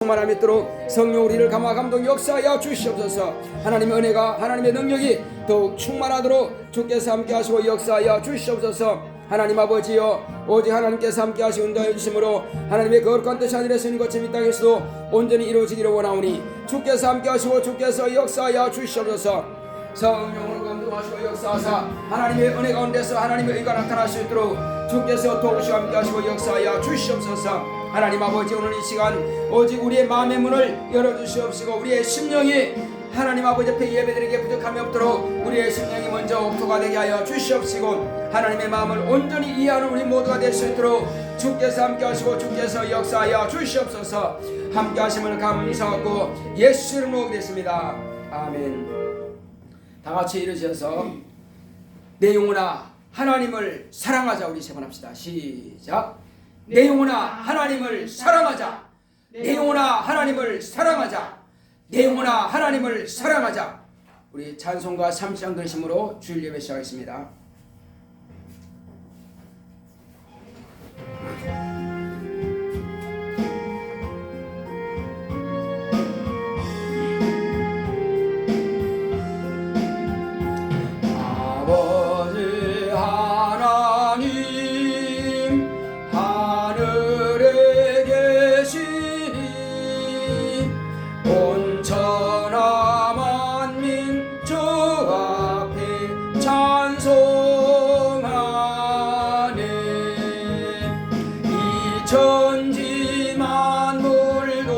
충만함이 있도록 성령 우리를 감화 감동 역사하여 주시옵소서. 하나님의 은혜가 하나님의 능력이 더욱 충만하도록 주께서 함께 하시고 역사하여 주시옵소서. 하나님 아버지여, 오직 하나님께서 함께 하시고 인도하여 주심으로 하나님의 거룩한 뜻이 하늘에서 있는 것처럼 이 땅에서도 온전히 이루어지기를 원하오니 주께서 함께 하시고 주께서 역사하여 주시옵소서. 성령으로 감동하시고 역사하사 하나님의 은혜 가운데서 하나님의 의가 나타날 수 있도록 주께서 도우시고 함께 하시고 역사하여 주시옵소서. 하나님 아버지, 오늘 이 시간 오직 우리의 마음의 문을 열어주시옵시고 우리의 심령이 하나님 아버지 앞에 예배드리게 부족함이 없도록 우리의 심령이 먼저 옥토가 되게 하여 주시옵시고 하나님의 마음을 온전히 이해하는 우리 모두가 될 수 있도록 주께서 함께 하시고 주께서 역사하여 주시옵소서. 함께 하심을 감사하고 예수 이름으로 기도했습니다. 아멘. 다 같이 이르셔서 내 영혼아 하나님을 사랑하자. 우리 세 번 합시다. 시작. 내 영혼아 하나님을 사랑하자. 내 영혼아 하나님을 사랑하자. 내 영혼아 하나님을 사랑하자. 우리 찬송가 3시장 들으심으로 주일 예배 시작하겠습니다. 아버지 하나님 하늘에 계시니 온천하 만민 주 앞에 찬송하네. 이 천지 만물도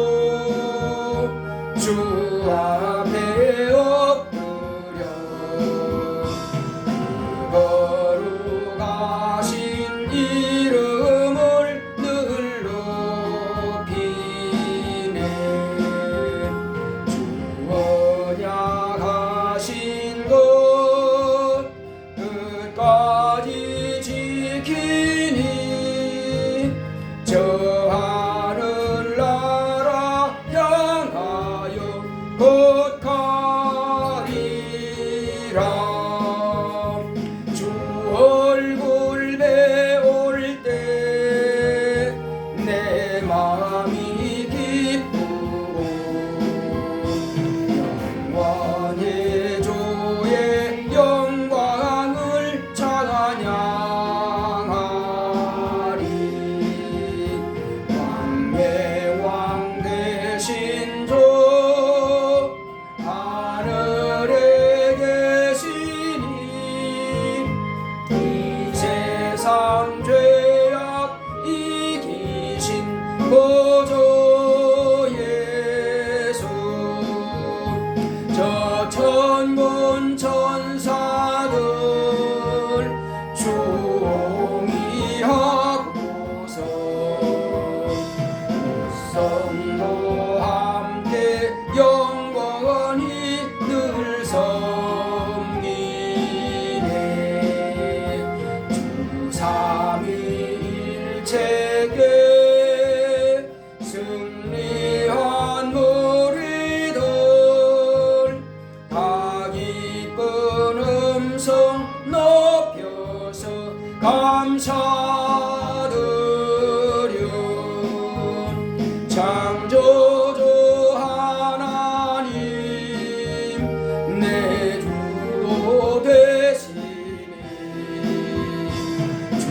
주 앞에 엎드려 거룩하신 이름을 늘 높이네. 주 언약하신 것 끝까지 지키니 저 하늘나라 향하여 곧 가리라. 얼굴 배울 때 내 마음이 기쁘고 영원의 주의 영광을 찬양하리. 왕의 왕 되신 주 하늘에 계시니 이 세상 죄악 이기신 보조 예수. 저 천군 천사들 주옹이하고서 성도 함께 영원히 늘 섬기네. 주 삼위일체께 승리한 무리들 다 기쁜 음성 높여서 감사드려. 창조주 하나님 내 주도 되시니 주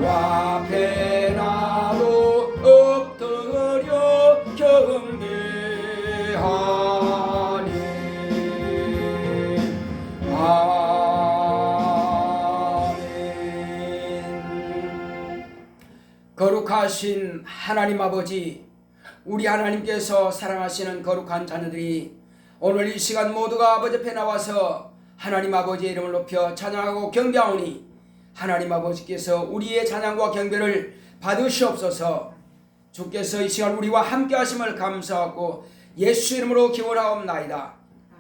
앞에 나도 엎드려 경배하니. 아멘. 거룩하신 하나님 아버지, 우리 하나님께서 사랑하시는 거룩한 자녀들이 오늘 이 시간 모두가 아버지 앞에 나와서 하나님 아버지의 이름을 높여 찬양하고 경배하오니 하나님 아버지께서 우리의 찬양과 경배를 받으시옵소서. 주께서 이 시간 우리와 함께 하심을 감사하고 예수 이름으로 기원하옵나이다.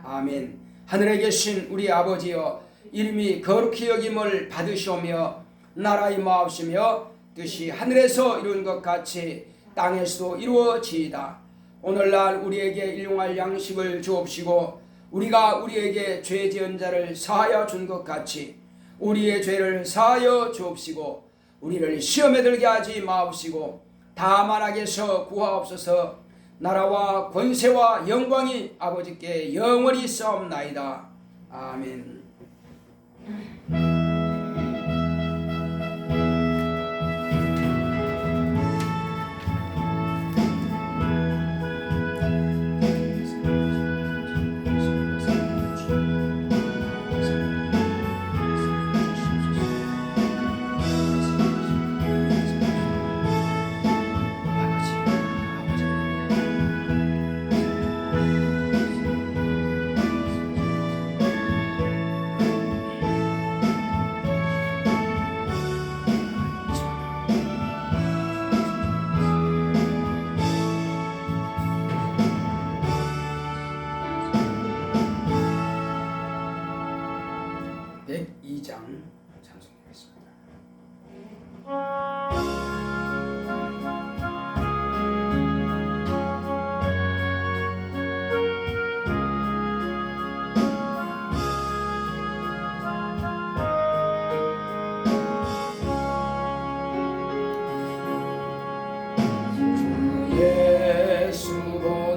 아멘. 하늘에 계신 우리 아버지여, 이름이 거룩히 여김을 받으시오며 나라의 임하옵시며 뜻이 하늘에서 이룬 것 같이 땅에서도 이루어지이다. 오늘날 우리에게 일용할 양식을 주옵시고 우리가 우리에게 죄 지은 자를 사하여 준 것 같이 우리의 죄를 사하여 주옵시고 우리를 시험에 들게 하지 마옵시고 다만 악에서 구하옵소서. 나라와 권세와 영광이 아버지께 영원히 있사옵나이다. 아멘. 찬송하겠습니다.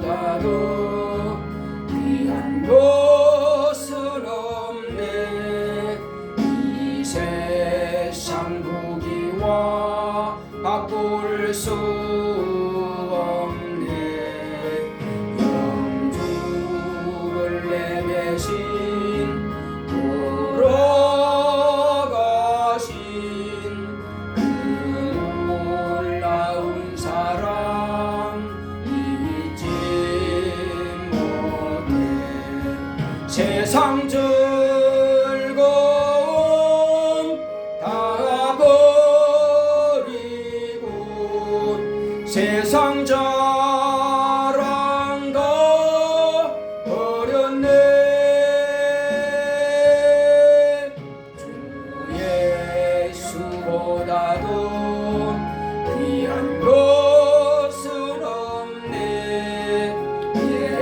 예수보다도 귀한 것은 없네. 이 세상 부귀와 바꿀 수 없네. 영주를 내매신 돌아가신 그 놀라운 사랑 잊지 못해. 세상 즐거움 다 버리고 세상 자랑 다 버렸네. 주 예수보다도 귀한 것은 없네.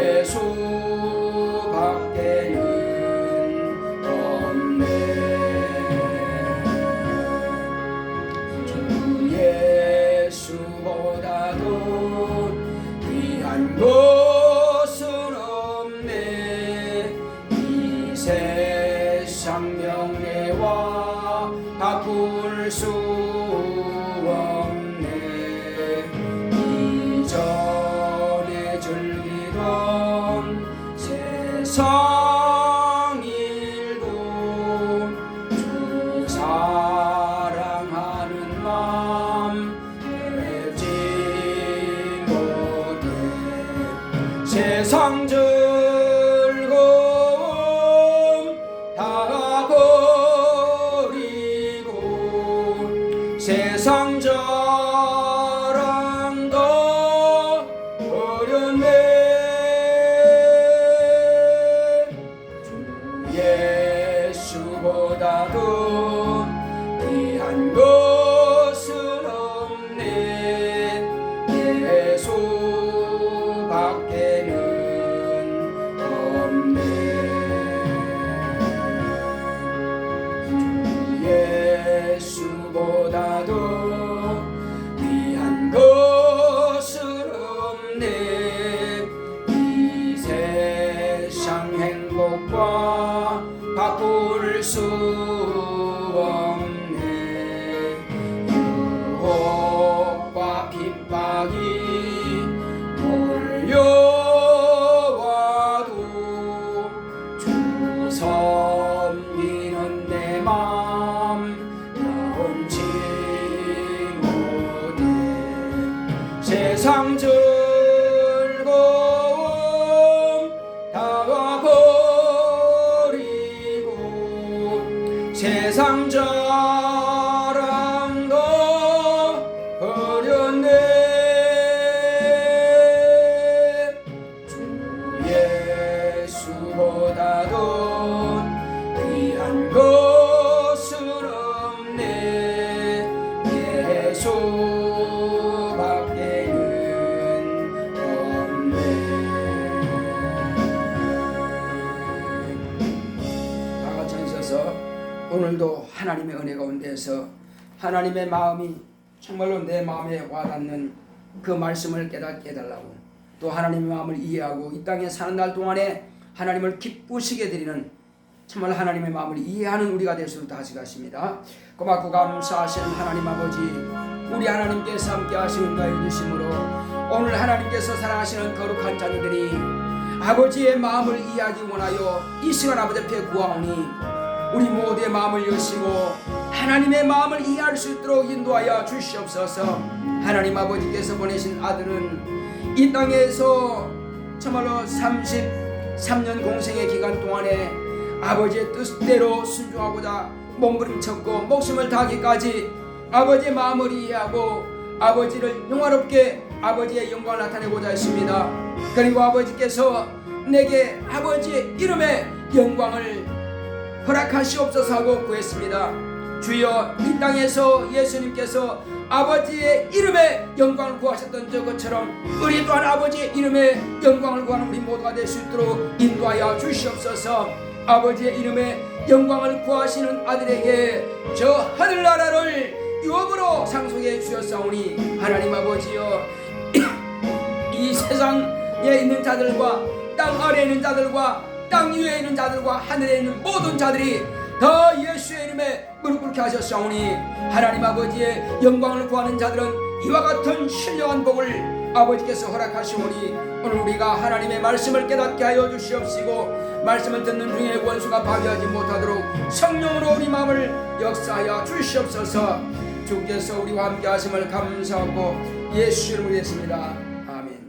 예수밖에는 없네. 주 예수보다도 귀한 것은 없네. 이 세상 명예와 바꿀 수 없네. 이전에 즐기던 세상 일도 주 사랑하는 맘 되지 못해. 세상 즐거움 다 버리고 세상 자랑 다 버렸네. 주 예수보다도 귀한 것은 없네. 예수밖에는 없네. 주 예수보다도 귀한 것은 없네. 이 세상 행복과 바꿀 수 없네. 유혹과 핍박이 몰려와도 주 섬기는 내 맘 변치 못해. 세상 즐거움 다 버리고 세상 자랑 다 버렸네. 주 예수보다도 귀한 것은 없네. 예수밖에는 없네. 다 같이 앉으셔서 오늘도 하나님의 은혜 가운데서 하나님의 마음이 정말로 내 마음에 와닿는 그 말씀을 깨닫게 해달라고 또 하나님의 마음을 이해하고 이 땅에 사는 날 동안에 하나님을 기쁘시게 드리는 정말 하나님의 마음을 이해하는 우리가 될 수 있도록 하시겠습니다. 고맙고 감사하시는 하나님 아버지, 우리 하나님께서 함께 하시는 거해 주심으로 오늘 하나님께서 사랑하시는 거룩한 자녀들이 아버지의 마음을 이해하기 원하여 이 시간 아버지 앞에 구하오니 우리 모두의 마음을 여시고 하나님의 마음을 이해할 수 있도록 인도하여 주시옵소서. 하나님 아버지께서 보내신 아들은 이 땅에서 정말로 33년 공생의 기간 동안에 아버지의 뜻대로 순종하고자 몸부림쳤고 목숨을 다하기까지 아버지의 마음을 이해하고 아버지를 영화롭게 아버지의 영광을 나타내고자 했습니다. 그리고 아버지께서 내게 아버지의 이름의 영광을 허락하시옵소서 하고 구했습니다. 주여, 이 땅에서 예수님께서 아버지의 이름의 영광을 구하셨던 것처럼 우리 또한 아버지의 이름의 영광을 구하는 우리 모두가 될 수 있도록 인도하여 주시옵소서. 아버지의 이름의 영광을 구하시는 아들에게 저 하늘나라를 유업으로 상속해 주셨사오니 하나님 아버지여, 이 세상에 있는 자들과 땅 아래에 있는 자들과 땅 위에 있는 자들과 하늘에 있는 모든 자들이 더 예수의 이름에 무릎 꿇게 하셨사오니 하나님 아버지의 영광을 구하는 자들은 이와 같은 신령한 복을 아버지께서 허락하시오니 오늘 우리가 하나님의 말씀을 깨닫게 하여 주시옵시고 말씀을 듣는 중에 원수가 파괴하지 못하도록 성령으로 우리 마음을 역사하여 주시옵소서. 주께서 우리와 함께 하심을 감사하고 예수 이름으로 했습니다. 아멘.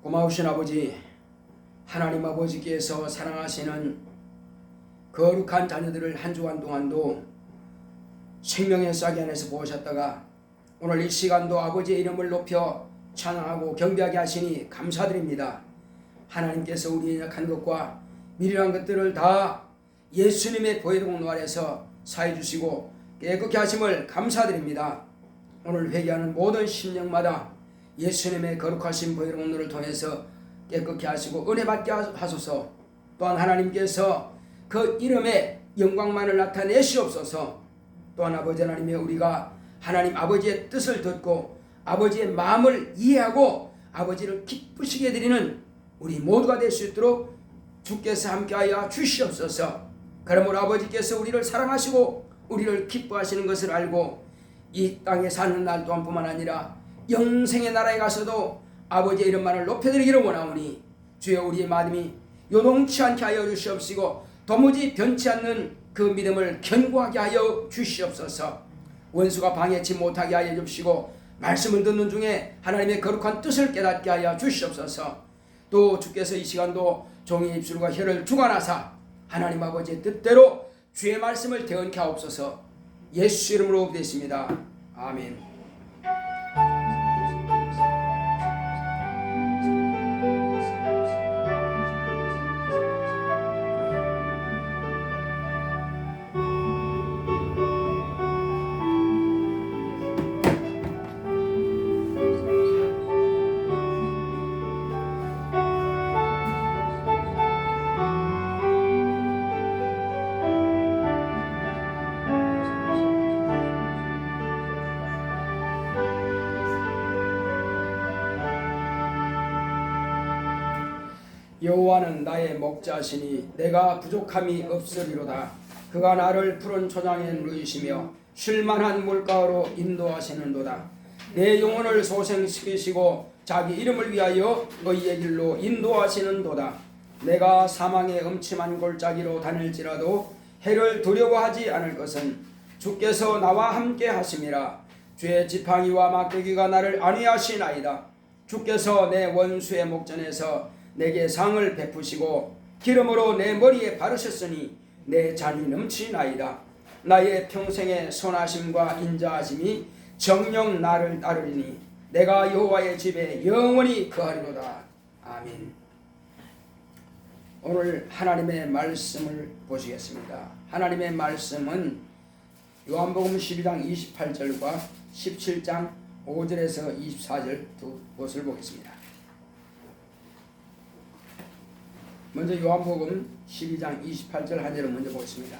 고마우신 아버지, 하나님 아버지께서 사랑하시는 거룩한 자녀들을 한 주간 동안도 생명의 싹이 안에서 보셨다가 오늘 이 시간도 아버지의 이름을 높여 찬양하고 경배하게 하시니 감사드립니다. 하나님께서 우리의 약한 것과 미련한 것들을 다 예수님의 보혈공 아래서 사해 주시고 깨끗게 하심을 감사드립니다. 오늘 회개하는 모든 심령마다 예수님의 거룩하신 보혈공로를 통해서 깨끗게 하시고 은혜 받게 하소서. 또한 하나님께서 그 이름의 영광만을 나타내시옵소서. 또한 아버지 하나님의 우리가 하나님 아버지의 뜻을 듣고 아버지의 마음을 이해하고 아버지를 기쁘시게 드리는 우리 모두가 될 수 있도록 주께서 함께하여 주시옵소서. 그러므로 아버지께서 우리를 사랑하시고 우리를 기뻐하시는 것을 알고 이 땅에 사는 날 동안뿐만 아니라 영생의 나라에 가서도 아버지의 이름만을 높여드리기를 원하오니 주여 우리의 마음이 요동치 않게 하여 주시옵시고 도무지 변치 않는 그 믿음을 견고하게 하여 주시옵소서. 원수가 방해치 못하게 하여 주시고 말씀을 듣는 중에 하나님의 거룩한 뜻을 깨닫게 하여 주시옵소서. 또 주께서 이 시간도 종의 입술과 혀를 주관하사 하나님 아버지의 뜻대로 주의 말씀을 대언케 하옵소서. 예수 이름으로 기도했습니다. 아멘. 여호와는 나의 목자시니 내가 부족함이 없으리로다. 그가 나를 푸른 초장에 누이시며 쉴만한 물가로 인도하시는도다. 내 영혼을 소생시키시고 자기 이름을 위하여 의의 길로 인도하시는도다. 내가 사망의 음침한 골짜기로 다닐지라도 해를 두려워하지 않을 것은 주께서 나와 함께 하심이라. 주의 지팡이와 막대기가 나를 안위하시나이다. 주께서 내 원수의 목전에서 내게 상을 베푸시고 기름으로 내 머리에 바르셨으니 내 잔이 넘치나이다. 나의 평생의 선하심과 인자하심이 정녕 나를 따르리니 내가 여호와의 집에 영원히 거하리로다. 아멘. 오늘 하나님의 말씀을 보시겠습니다. 하나님의 말씀은 요한복음 12장 28절과 17장 5절에서 24절 두 곳을 보겠습니다. 먼저 요한복음 12장 28절 하절을 먼저 보겠습니다.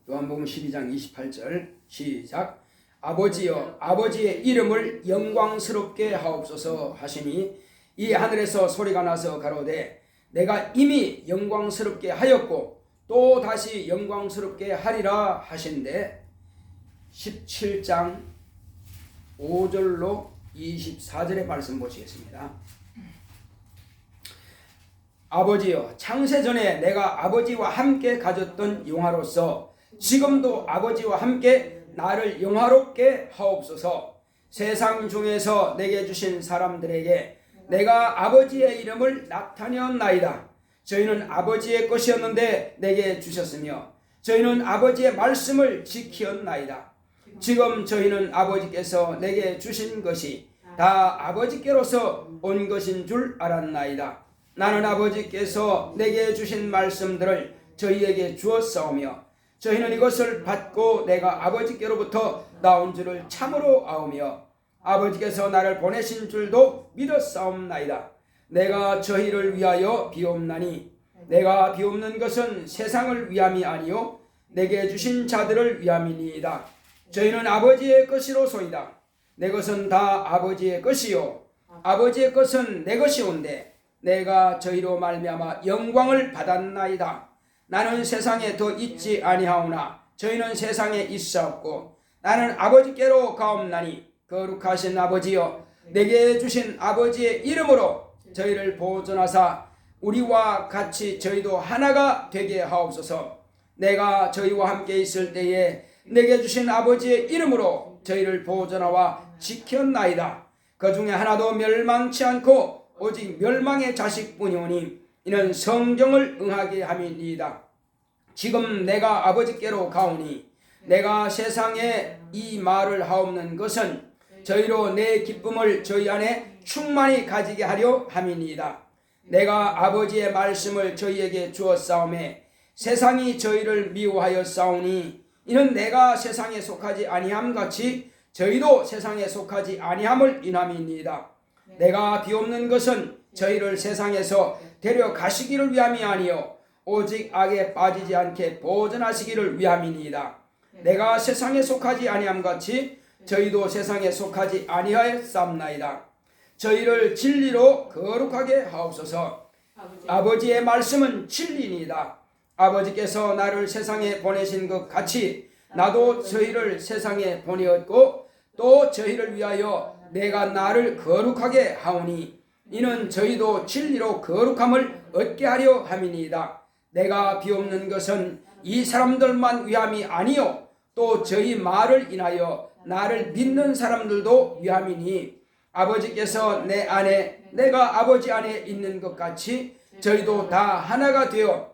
요한복음 12장 28절 시작. 아버지여 아버지의 이름을 영광스럽게 하옵소서 하시니 이 하늘에서 소리가 나서 가로되 내가 이미 영광스럽게 하였고 또 다시 영광스럽게 하리라 하신데 17장 5절로 24절의 말씀 보시겠습니다. 아버지여 창세전에 내가 아버지와 함께 가졌던 영화로서 지금도 아버지와 함께 나를 영화롭게 하옵소서. 세상 중에서 내게 주신 사람들에게 내가 아버지의 이름을 나타내었나이다. 저희는 아버지의 것이었는데 내게 주셨으며 저희는 아버지의 말씀을 지키었나이다. 지금 저희는 아버지께서 내게 주신 것이 다 아버지께로서 온 것인 줄 알았나이다. 나는 아버지께서 내게 주신 말씀들을 저희에게 주었사오며 저희는 이것을 받고 내가 아버지께로부터 나온 줄을 참으로 아오며 아버지께서 나를 보내신 줄도 믿었사옵나이다. 내가 저희를 위하여 비옵나니 내가 비옵는 것은 세상을 위함이 아니요 내게 주신 자들을 위함이니이다. 저희는 아버지의 것이로소이다. 내 것은 다 아버지의 것이요 아버지의 것은 내 것이온데 내가 저희로 말미암아 영광을 받았나이다. 나는 세상에 더 있지 아니하오나 저희는 세상에 있사옵고 나는 아버지께로 가옵나니 거룩하신 아버지여 내게 주신 아버지의 이름으로 저희를 보존하사 우리와 같이 저희도 하나가 되게 하옵소서. 내가 저희와 함께 있을 때에 내게 주신 아버지의 이름으로 저희를 보존하와 지켰나이다. 그 중에 하나도 멸망치 않고 오직 멸망의 자식뿐이오니 이는 성경을 응하게 함이니이다. 지금 내가 아버지께로 가오니 내가 세상에 이 말을 하옵는 것은 저희로 내 기쁨을 저희 안에 충만히 가지게 하려 함이니이다. 내가 아버지의 말씀을 저희에게 주었사오매 세상이 저희를 미워하여 싸우니 이는 내가 세상에 속하지 아니함 같이 저희도 세상에 속하지 아니함을 인함이니이다. 내가 비옵는 것은 저희를 세상에서 데려가시기를 위함이 아니요 오직 악에 빠지지 않게 보존하시기를 위함이니이다. 내가 세상에 속하지 아니함 같이 저희도 세상에 속하지 아니하였사옵나이다. 저희를 진리로 거룩하게 하옵소서. 아버지의 말씀은 진리니이다. 아버지께서 나를 세상에 보내신 것 같이 나도 저희를 세상에 보내었고 또 저희를 위하여 내가 나를 거룩하게 하오니 이는 저희도 진리로 거룩함을 얻게 하려 함이니이다. 내가 비옵는 것은 이 사람들만 위함이 아니요 또 저희 말을 인하여 나를 믿는 사람들도 위함이니 아버지께서 내 안에 내가 아버지 안에 있는 것 같이 저희도 다 하나가 되어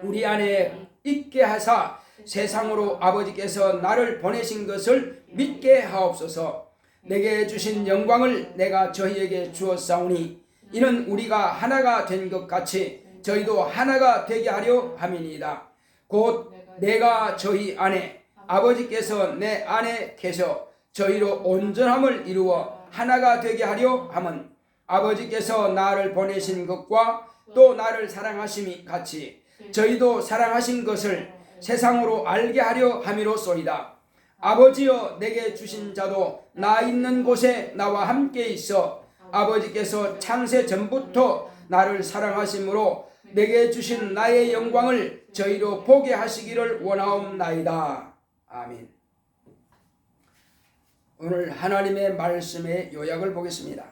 우리 안에 있게 하사 세상으로 아버지께서 나를 보내신 것을 믿게 하옵소서. 내게 주신 영광을 내가 저희에게 주었사오니 이는 우리가 하나가 된 것 같이 저희도 하나가 되게 하려 함이니이다. 곧 내가 저희 안에 아버지께서 내 안에 계셔 저희로 온전함을 이루어 하나가 되게 하려 함은 아버지께서 나를 보내신 것과 또 나를 사랑하심이 같이 저희도 사랑하신 것을 세상으로 알게 하려 함이로소이다. 아버지여 내게 주신 자도 나 있는 곳에 나와 함께 있어 아버지께서 창세 전부터 나를 사랑하심으로 내게 주신 나의 영광을 저희로 보게 하시기를 원하옵나이다. 아멘. 오늘 하나님의 말씀의 요약을 보겠습니다.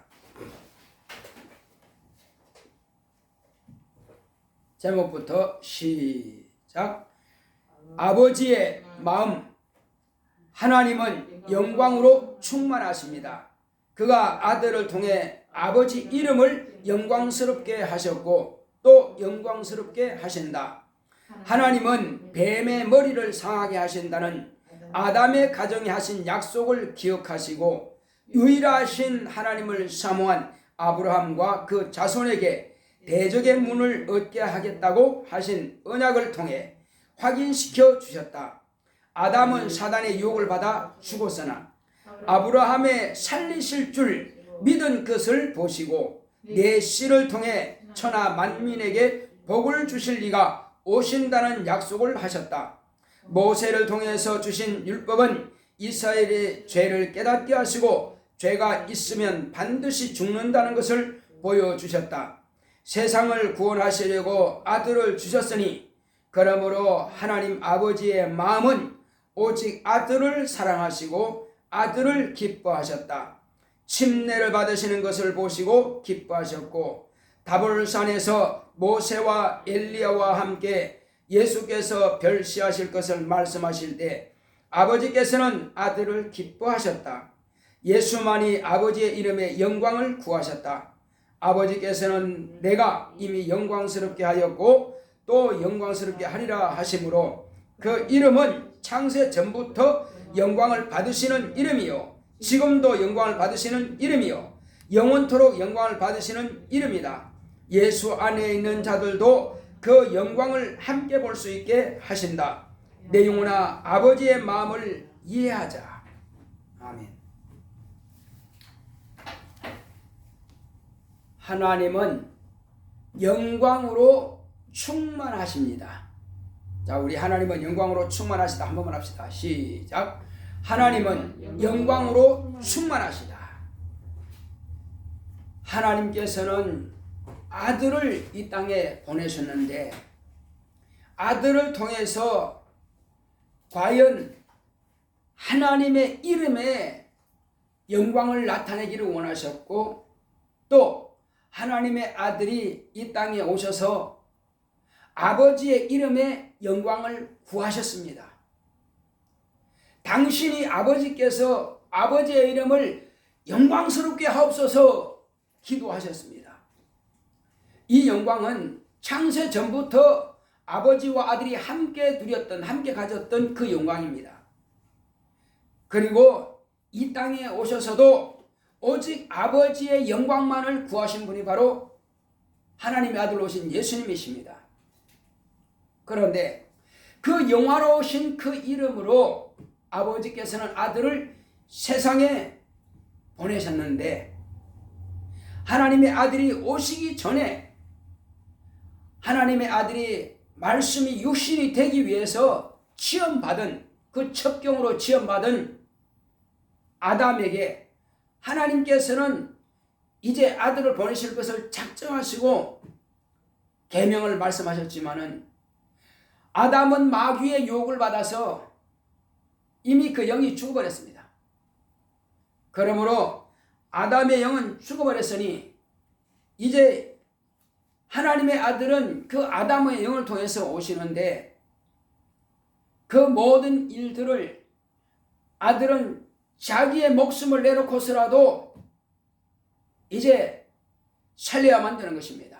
제목부터 시작. 아버지의 마음. 하나님은 영광으로 충만하십니다. 그가 아들을 통해 아버지 이름을 영광스럽게 하셨고 또 영광스럽게 하신다. 하나님은 뱀의 머리를 상하게 하신다는 아담의 가정에 하신 약속을 기억하시고 유일하신 하나님을 사모한 아브라함과 그 자손에게 대적의 문을 얻게 하겠다고 하신 언약을 통해 확인시켜 주셨다. 아담은 사단의 유혹을 받아 죽었으나 아브라함의 살리실 줄 믿은 것을 보시고 내 씨를 통해 천하 만민에게 복을 주실 이가 오신다는 약속을 하셨다. 모세를 통해서 주신 율법은 이스라엘의 죄를 깨닫게 하시고 죄가 있으면 반드시 죽는다는 것을 보여주셨다. 세상을 구원하시려고 아들을 주셨으니 그러므로 하나님 아버지의 마음은 오직 아들을 사랑하시고 아들을 기뻐하셨다. 침례를 받으시는 것을 보시고 기뻐하셨고 다볼산에서 모세와 엘리야와 함께 예수께서 별시하실 것을 말씀하실 때 아버지께서는 아들을 기뻐하셨다. 예수만이 아버지의 이름에 영광을 구하셨다. 아버지께서는 내가 이미 영광스럽게 하였고 또 영광스럽게 하리라 하심으로 그 이름은 창세 전부터 영광을 받으시는 이름이요 지금도 영광을 받으시는 이름이요 영원토록 영광을 받으시는 이름이다. 예수 안에 있는 자들도 그 영광을 함께 볼 수 있게 하신다. 내 영혼아 아버지의 마음을 이해하자. 아멘. 하나님은 영광으로 충만하십니다. 자, 우리 하나님은 영광으로 충만하시다. 한 번만 합시다. 시작. 하나님은 영광으로 충만하시다. 하나님께서는 아들을 이 땅에 보내셨는데 아들을 통해서 과연 하나님의 이름에 영광을 나타내기를 원하셨고 또 하나님의 아들이 이 땅에 오셔서 아버지의 이름에 영광을 구하셨습니다. 당신이 아버지께서 아버지의 이름을 영광스럽게 하옵소서 기도하셨습니다. 이 영광은 창세 전부터 아버지와 아들이 함께 누렸던 함께 가졌던 그 영광입니다. 그리고 이 땅에 오셔서도 오직 아버지의 영광만을 구하신 분이 바로 하나님의 아들로 오신 예수님이십니다. 그런데 그 영화로우신 그 이름으로 아버지께서는 아들을 세상에 보내셨는데, 하나님의 아들이 오시기 전에 하나님의 아들이 말씀이 육신이 되기 위해서 지음받은, 그 첩경으로 지음받은 아담에게 하나님께서는 이제 아들을 보내실 것을 작정하시고 계명을 말씀하셨지만은, 아담은 마귀의 유혹을 받아서 이미 그 영이 죽어버렸습니다. 그러므로 아담의 영은 죽어버렸으니 이제 하나님의 아들은 그 아담의 영을 통해서 오시는데, 그 모든 일들을 아들은 자기의 목숨을 내놓고서라도 이제 살려야만 되는 것입니다.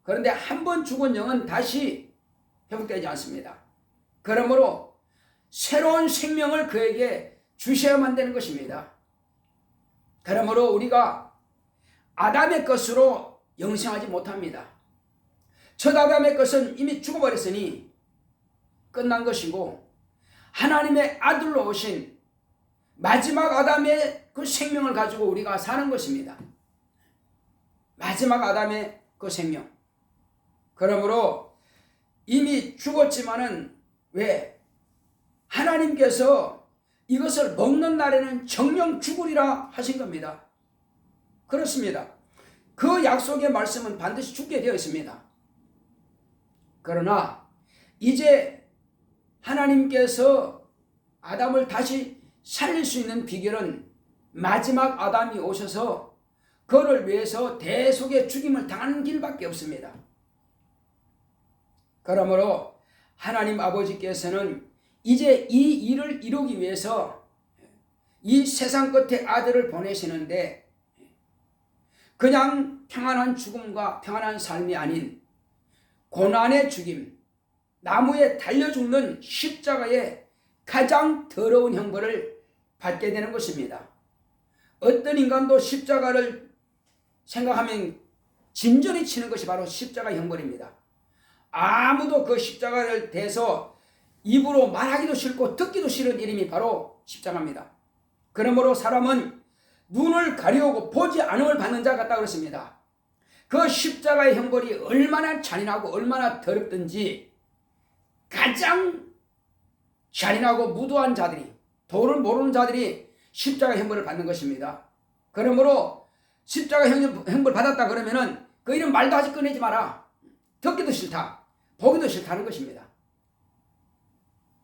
그런데 한 번 죽은 영은 다시 회복되지 않습니다. 그러므로 새로운 생명을 그에게 주셔야만 되는 것입니다. 그러므로 우리가 아담의 것으로 영생하지 못합니다. 첫 아담의 것은 이미 죽어버렸으니 끝난 것이고, 하나님의 아들로 오신 마지막 아담의 그 생명을 가지고 우리가 사는 것입니다. 마지막 아담의 그 생명. 그러므로 이미 죽었지만은 왜 하나님께서 이것을 먹는 날에는 정령 죽으리라 하신 겁니다. 그렇습니다. 그 약속의 말씀은 반드시 죽게 되어 있습니다. 그러나 이제 하나님께서 아담을 다시 살릴 수 있는 비결은 마지막 아담이 오셔서 그를 위해서 대속의 죽임을 당하는 길밖에 없습니다. 그러므로 하나님 아버지께서는 이제 이 일을 이루기 위해서 이 세상 끝에 아들을 보내시는데, 그냥 평안한 죽음과 평안한 삶이 아닌 고난의 죽임, 나무에 달려 죽는 십자가의 가장 더러운 형벌을 받게 되는 것입니다. 어떤 인간도 십자가를 생각하면 진저리 치는 것이 바로 십자가 형벌입니다. 아무도 그 십자가를 대서 입으로 말하기도 싫고 듣기도 싫은 이름이 바로 십자가입니다. 그러므로 사람은 눈을 가리우고 보지 않음을 받는 자 같다 그랬습니다. 그 십자가의 형벌이 얼마나 잔인하고 얼마나 더럽든지 가장 잔인하고 무도한 자들이, 도를 모르는 자들이 십자가 형벌을 받는 것입니다. 그러므로 십자가 형벌 받았다 그러면은 그 이름 말도 아직 꺼내지 마라. 듣기도 싫다. 보기도 싫다는 것입니다.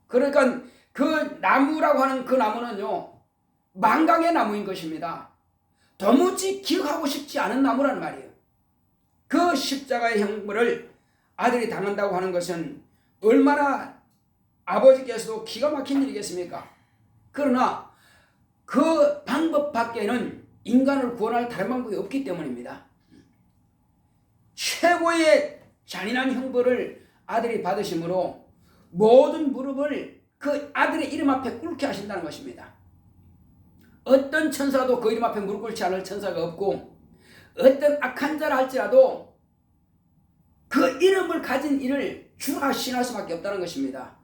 그러니까 그 나무라고 하는 그 나무는요, 망각의 나무인 것입니다. 도무지 기억하고 싶지 않은 나무란 말이에요. 그 십자가의 형벌을 아들이 당한다고 하는 것은 얼마나 아버지께서도 기가 막힌 일이겠습니까? 그러나 그 방법 밖에는 인간을 구원할 다른 방법이 없기 때문입니다. 최고의 잔인한 형벌을 아들이 받으심으로 모든 무릎을 그 아들의 이름 앞에 꿇게 하신다는 것입니다. 어떤 천사도 그 이름 앞에 무릎 꿇지 않을 천사가 없고, 어떤 악한 자라 할지라도 그 이름을 가진 이를 주라 신할 수밖에 없다는 것입니다.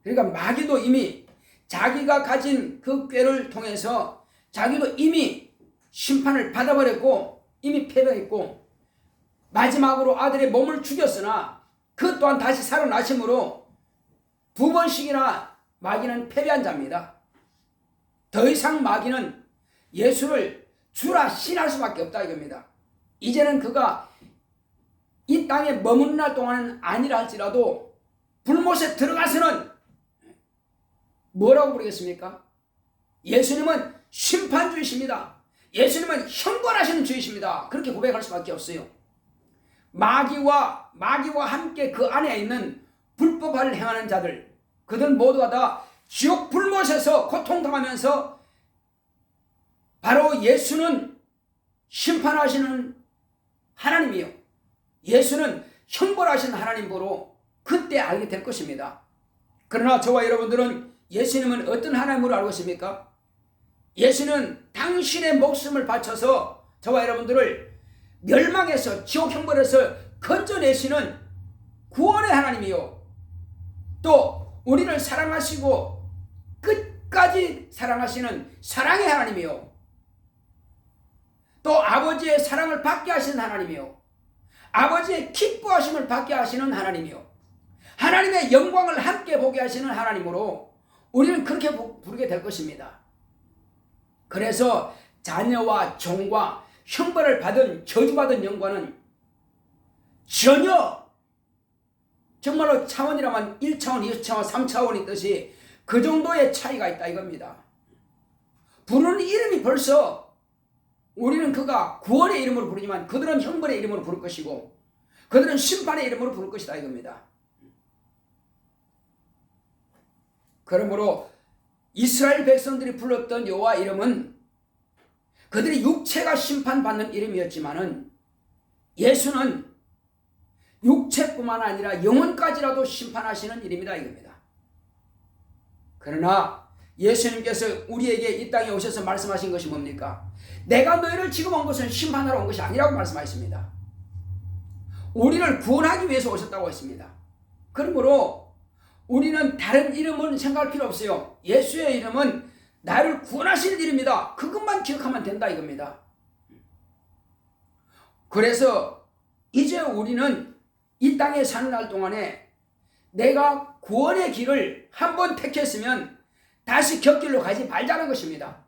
그러니까 마귀도 이미 자기가 가진 그 꾀를 통해서 자기도 이미 심판을 받아버렸고 이미 패배했고, 마지막으로 아들의 몸을 죽였으나 그 또한 다시 살아나심으로 두 번씩이나 마귀는 패배한 자입니다. 더 이상 마귀는 예수를 주라 신할 수밖에 없다 이겁니다. 이제는 그가 이 땅에 머무는 날 동안은 아니라 할지라도 불못에 들어가서는 뭐라고 부르겠습니까? 예수님은 심판주이십니다. 예수님은 형벌하시는 주이십니다. 그렇게 고백할 수밖에 없어요. 마귀와 함께 그 안에 있는 불법을 행하는 자들, 그들 모두가 다 지옥 불못에서 고통당하면서 바로 예수는 심판하시는 하나님이요, 예수는 형벌하시는 하나님으로 그때 알게 될 것입니다. 그러나 저와 여러분들은 예수님은 어떤 하나님으로 알고 있습니까? 예수는 당신의 목숨을 바쳐서 저와 여러분들을 멸망에서 지옥 형벌에서 건져내시는 구원의 하나님이요, 또 우리를 사랑하시고 끝까지 사랑하시는 사랑의 하나님이요, 또 아버지의 사랑을 받게 하시는 하나님이요, 아버지의 기뻐하심을 받게 하시는 하나님이요, 하나님의 영광을 함께 보게 하시는 하나님으로 우리는 그렇게 부르게 될 것입니다. 그래서 자녀와 종과 형벌을 받은 저주받은 영과는 전혀 정말로 차원이라면 1차원, 2차원, 3차원이 있듯이 그 정도의 차이가 있다 이겁니다. 부르는 이름이 벌써 우리는 그가 구원의 이름으로 부르지만 그들은 형벌의 이름으로 부를 것이고 그들은 심판의 이름으로 부를 것이다 이겁니다. 그러므로 이스라엘 백성들이 불렀던 여호와 이름은 그들이 육체가 심판받는 이름이었지만은 예수는 육체뿐만 아니라 영혼까지라도 심판하시는 이름이다 이겁니다. 그러나 예수님께서 우리에게 이 땅에 오셔서 말씀하신 것이 뭡니까? 내가 너희를 지금 온 것은 심판하러 온 것이 아니라고 말씀하셨습니다. 우리를 구원하기 위해서 오셨다고 했습니다. 그러므로 우리는 다른 이름은 생각할 필요 없어요. 예수의 이름은 나를 구원하시는 이름이다. 그것만 기억하면 된다 이겁니다. 그래서 이제 우리는 이 땅에 사는 날 동안에 내가 구원의 길을 한번 택했으면 다시 곁길로 가지 말자는 것입니다.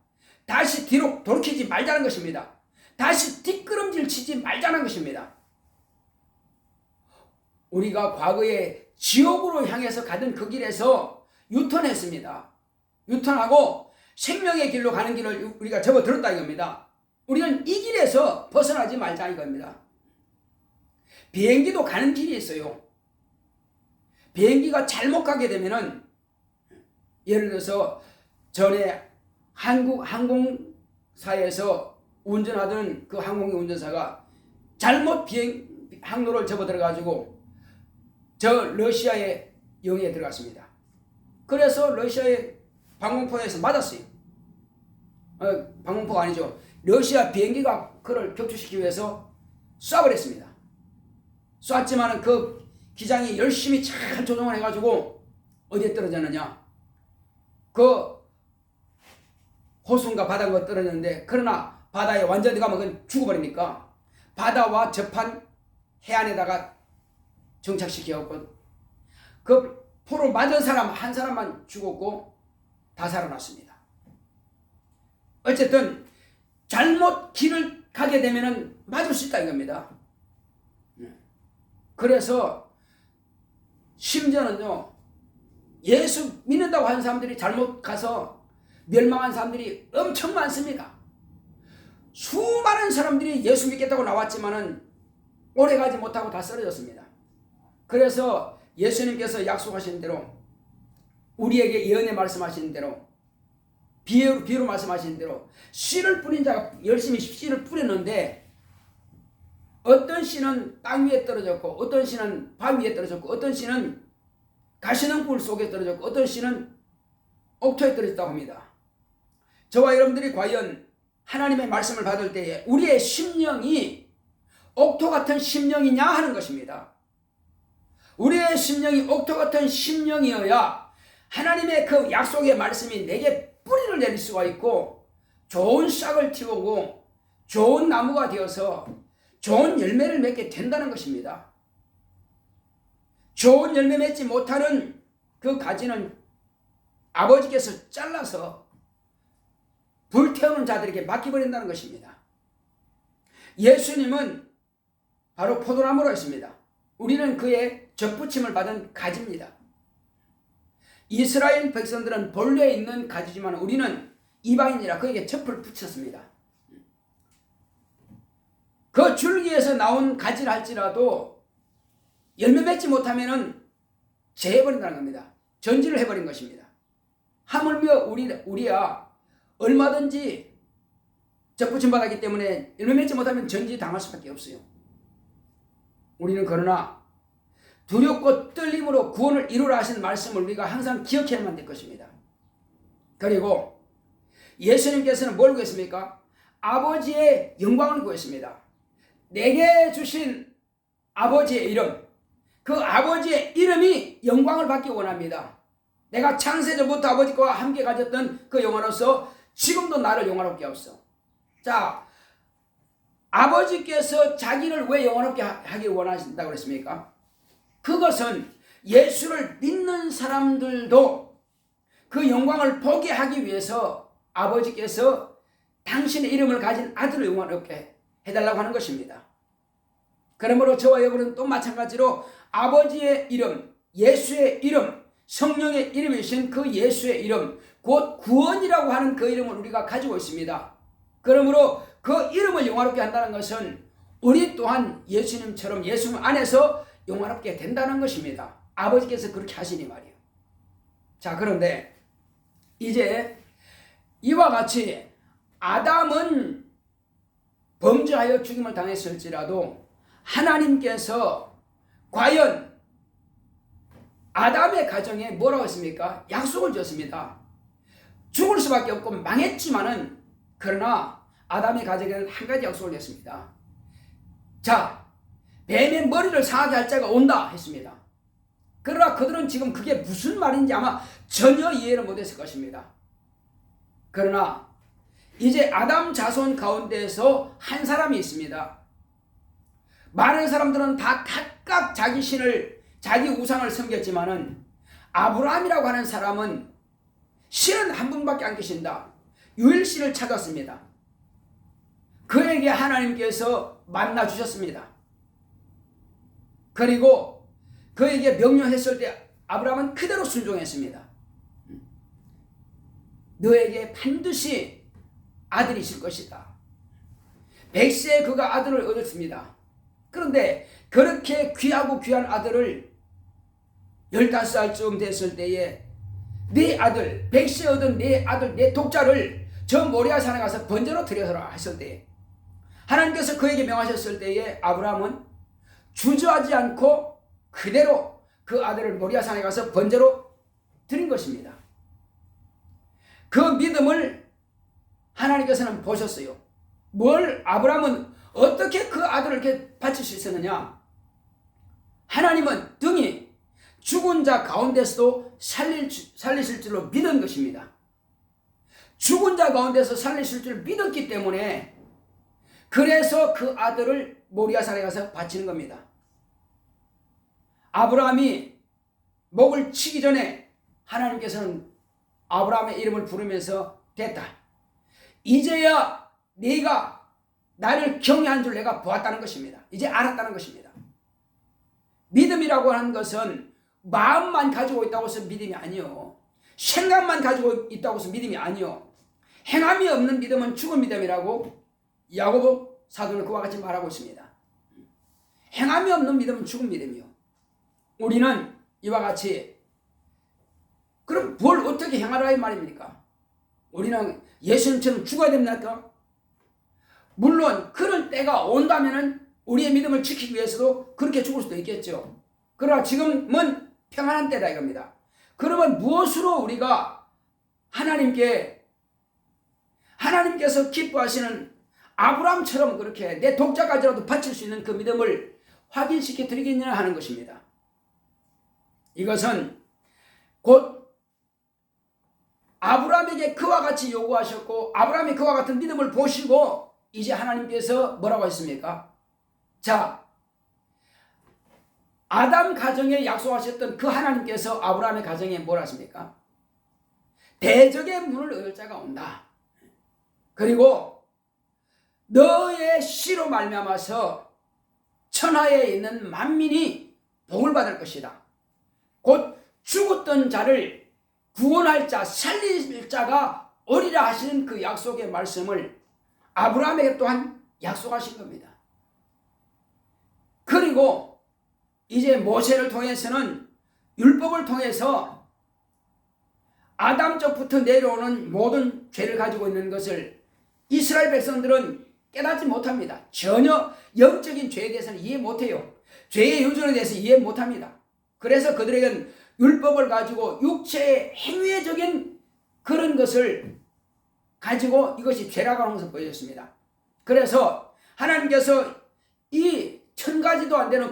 다시 뒤로 돌이키지 말자는 것입니다. 다시 뒷걸음질 치지 말자는 것입니다. 우리가 과거에 지옥으로 향해서 가던 그 길에서 유턴했습니다. 유턴하고 생명의 길로 가는 길을 우리가 접어들었다 이겁니다. 우리는 이 길에서 벗어나지 말자 이겁니다. 비행기도 가는 길이 있어요. 비행기가 잘못 가게 되면은 예를 들어서 전에 한국 항공사에서 운전하던 그 항공기 운전사가 잘못 항로를 접어들어 가지고 저 러시아의 영해에 들어갔습니다. 그래서 러시아의 방공포에서 맞았어요. 방공포가 아니죠. 러시아 비행기가 그를 격추시키기 위해서 쏴버렸습니다. 쐈지만은 그 기장이 열심히 잘 조종을 해가지고 어디에 떨어졌느냐? 그 호수인가 바다가 떨어졌는데, 그러나 바다에 완전히 가면 그건 죽어버리니까 바다와 접한 해안에다가 정착시켜갖고 그 포로 맞은 사람 한 사람만 죽었고 다 살아났습니다. 어쨌든 잘못 길을 가게 되면은 맞을 수 있다 이겁니다. 그래서 심지어는요, 예수 믿는다고 하는 사람들이 잘못 가서 멸망한 사람들이 엄청 많습니다. 수많은 사람들이 예수 믿겠다고 나왔지만은 오래 가지 못하고 다 쓰러졌습니다. 그래서 예수님께서 약속하신 대로, 우리에게 예언에 말씀하신 대로, 비유로 말씀하신 대로 씨를 뿌린 자가 열심히 씨를 뿌렸는데 어떤 씨는 땅 위에 떨어졌고, 어떤 씨는 바위 위에 떨어졌고, 어떤 씨는 가시능굴 속에 떨어졌고, 어떤 씨는 옥토에 떨어졌다고 합니다. 저와 여러분들이 과연 하나님의 말씀을 받을 때에 우리의 심령이 옥토 같은 심령이냐 하는 것입니다. 우리의 심령이 옥토 같은 심령이어야 하나님의 그 약속의 말씀이 내게 뿌리를 내릴 수가 있고 좋은 싹을 틔우고 좋은 나무가 되어서 좋은 열매를 맺게 된다는 것입니다. 좋은 열매 맺지 못하는 그 가지는 아버지께서 잘라서 불태우는 자들에게 맡겨버린다는 것입니다. 예수님은 바로 포도나무로 했습니다. 우리는 그의 접붙임을 받은 가지입니다. 이스라엘 백성들은 본래 있는 가지지만 우리는 이방인이라 그에게 접을 붙였습니다. 그 줄기에서 나온 가지를 할지라도 열매 맺지 못하면은 제해버린다는 겁니다. 전지를 해버린 것입니다. 하물며 우리야 얼마든지 접붙임 받았기 때문에 열매 맺지 못하면 전지 당할 수밖에 없어요. 우리는 그러나 두렵고 떨림으로 구원을 이루라 하신 말씀을 우리가 항상 기억해야만 될 것입니다. 그리고 예수님께서는 뭘 구했습니까? 아버지의 영광을 구했습니다. 내게 주신 아버지의 이름, 그 아버지의 이름이 영광을 받기 원합니다. 내가 창세전부터 아버지와 함께 가졌던 그 영화로서 지금도 나를 영화롭게 하옵소서. 자, 아버지께서 자기를 왜 영화롭게 하기 원하신다고 그랬습니까? 그것은 예수를 믿는 사람들도 그 영광을 보게 하기 위해서 아버지께서 당신의 이름을 가진 아들을 영화롭게 해달라고 하는 것입니다. 그러므로 저와 여러분은 또 마찬가지로 아버지의 이름, 예수의 이름, 성령의 이름이신 그 예수의 이름, 곧 구원이라고 하는 그 이름을 우리가 가지고 있습니다. 그러므로 그 이름을 영화롭게 한다는 것은 우리 또한 예수님처럼 예수님 안에서 영화롭게 된다는 것입니다. 아버지께서 그렇게 하시니 말이에요. 자, 그런데 이제 이와 같이 아담은 범죄하여 죽임을 당했을지라도 하나님께서 과연 아담의 가정에 뭐라고 했습니까? 약속을 줬습니다. 죽을 수밖에 없고 망했지만은 그러나 아담의 가정에는 한 가지 약속을 냈습니다. 자, 뱀의 머리를 상하게 할 자가 온다 했습니다. 그러나 그들은 지금 그게 무슨 말인지 아마 전혀 이해를 못했을 것입니다. 그러나 이제 아담 자손 가운데에서 한 사람이 있습니다. 많은 사람들은 다 각각 자기 신을, 자기 우상을 섬겼지만은 아브라함이라고 하는 사람은 신은 한 분밖에 안 계신다. 유일신을 찾았습니다. 그에게 하나님께서 만나 주셨습니다. 그리고 그에게 명령했을 때 아브라함은 그대로 순종했습니다. 너에게 반드시 아들이 있을 것이다. 100세에 그가 아들을 얻었습니다. 그런데 그렇게 귀하고 귀한 아들을 15살쯤 됐을 때에 네 아들, 100세 얻은 네 아들, 네 독자를 저 모리아산에 가서 번제로 드려서라 했을 때 하나님께서 그에게 명하셨을 때에 아브라함은 주저하지 않고 그대로 그 아들을 모리아산에 가서 번제로 드린 것입니다. 그 믿음을 하나님께서는 보셨어요. 뭘 아브라함은 어떻게 그 아들을 이렇게 바칠 수 있었느냐? 하나님은 등이 죽은 자 가운데서도 살리실 줄로 믿은 것입니다. 죽은 자 가운데서 살리실 줄 믿었기 때문에 그래서 그 아들을 모리아산에 가서 바치는 겁니다. 아브라함이 목을 치기 전에 하나님께서는 아브라함의 이름을 부르면서 됐다. 이제야 네가 나를 경외한 줄 내가 보았다는 것입니다. 이제 알았다는 것입니다. 믿음이라고 하는 것은 마음만 가지고 있다고 해서 믿음이 아니요. 생각만 가지고 있다고 해서 믿음이 아니요. 행함이 없는 믿음은 죽은 믿음이라고 야고보 사도는 그와 같이 말하고 있습니다. 행함이 없는 믿음은 죽은 믿음이요. 우리는 이와 같이 그럼 뭘 어떻게 행하라 이 말입니까? 우리는 예수님처럼 죽어야 됩니까? 물론 그런 때가 온다면은 우리의 믿음을 지키기 위해서도 그렇게 죽을 수도 있겠죠. 그러나 지금은 평안한 때다 이겁니다. 그러면 무엇으로 우리가 하나님께서 기뻐하시는 아브라함처럼 그렇게 내 독자까지라도 바칠 수 있는 그 믿음을 확인시켜 드리겠느냐 하는 것입니다. 이것은 곧 아브라함에게 그와 같이 요구하셨고 아브라함이 그와 같은 믿음을 보시고 이제 하나님께서 뭐라고 했습니까? 자, 아담 가정에 약속하셨던 그 하나님께서 아브라함의 가정에 뭐라 하십니까? 대적의 문을 얻을 자가 온다. 그리고 너의 씨로 말미암아서 천하에 있는 만민이 복을 받을 것이다. 곧 죽었던 자를 구원할 자, 살릴 자가 오리라 하시는 그 약속의 말씀을 아브라함에게 또한 약속하신 겁니다. 그리고 이제 모세를 통해서는 율법을 통해서 아담적부터 내려오는 모든 죄를 가지고 있는 것을 이스라엘 백성들은 깨닫지 못합니다. 전혀 영적인 죄에 대해서는 이해 못해요. 죄의 요준에 대해서 이해 못합니다. 그래서 그들에게는 율법을 가지고 육체의 행위적인 그런 것을 가지고 이것이 죄라고 하는 것을 보여줬습니다. 그래서 하나님께서 이 1000가지도 안 되는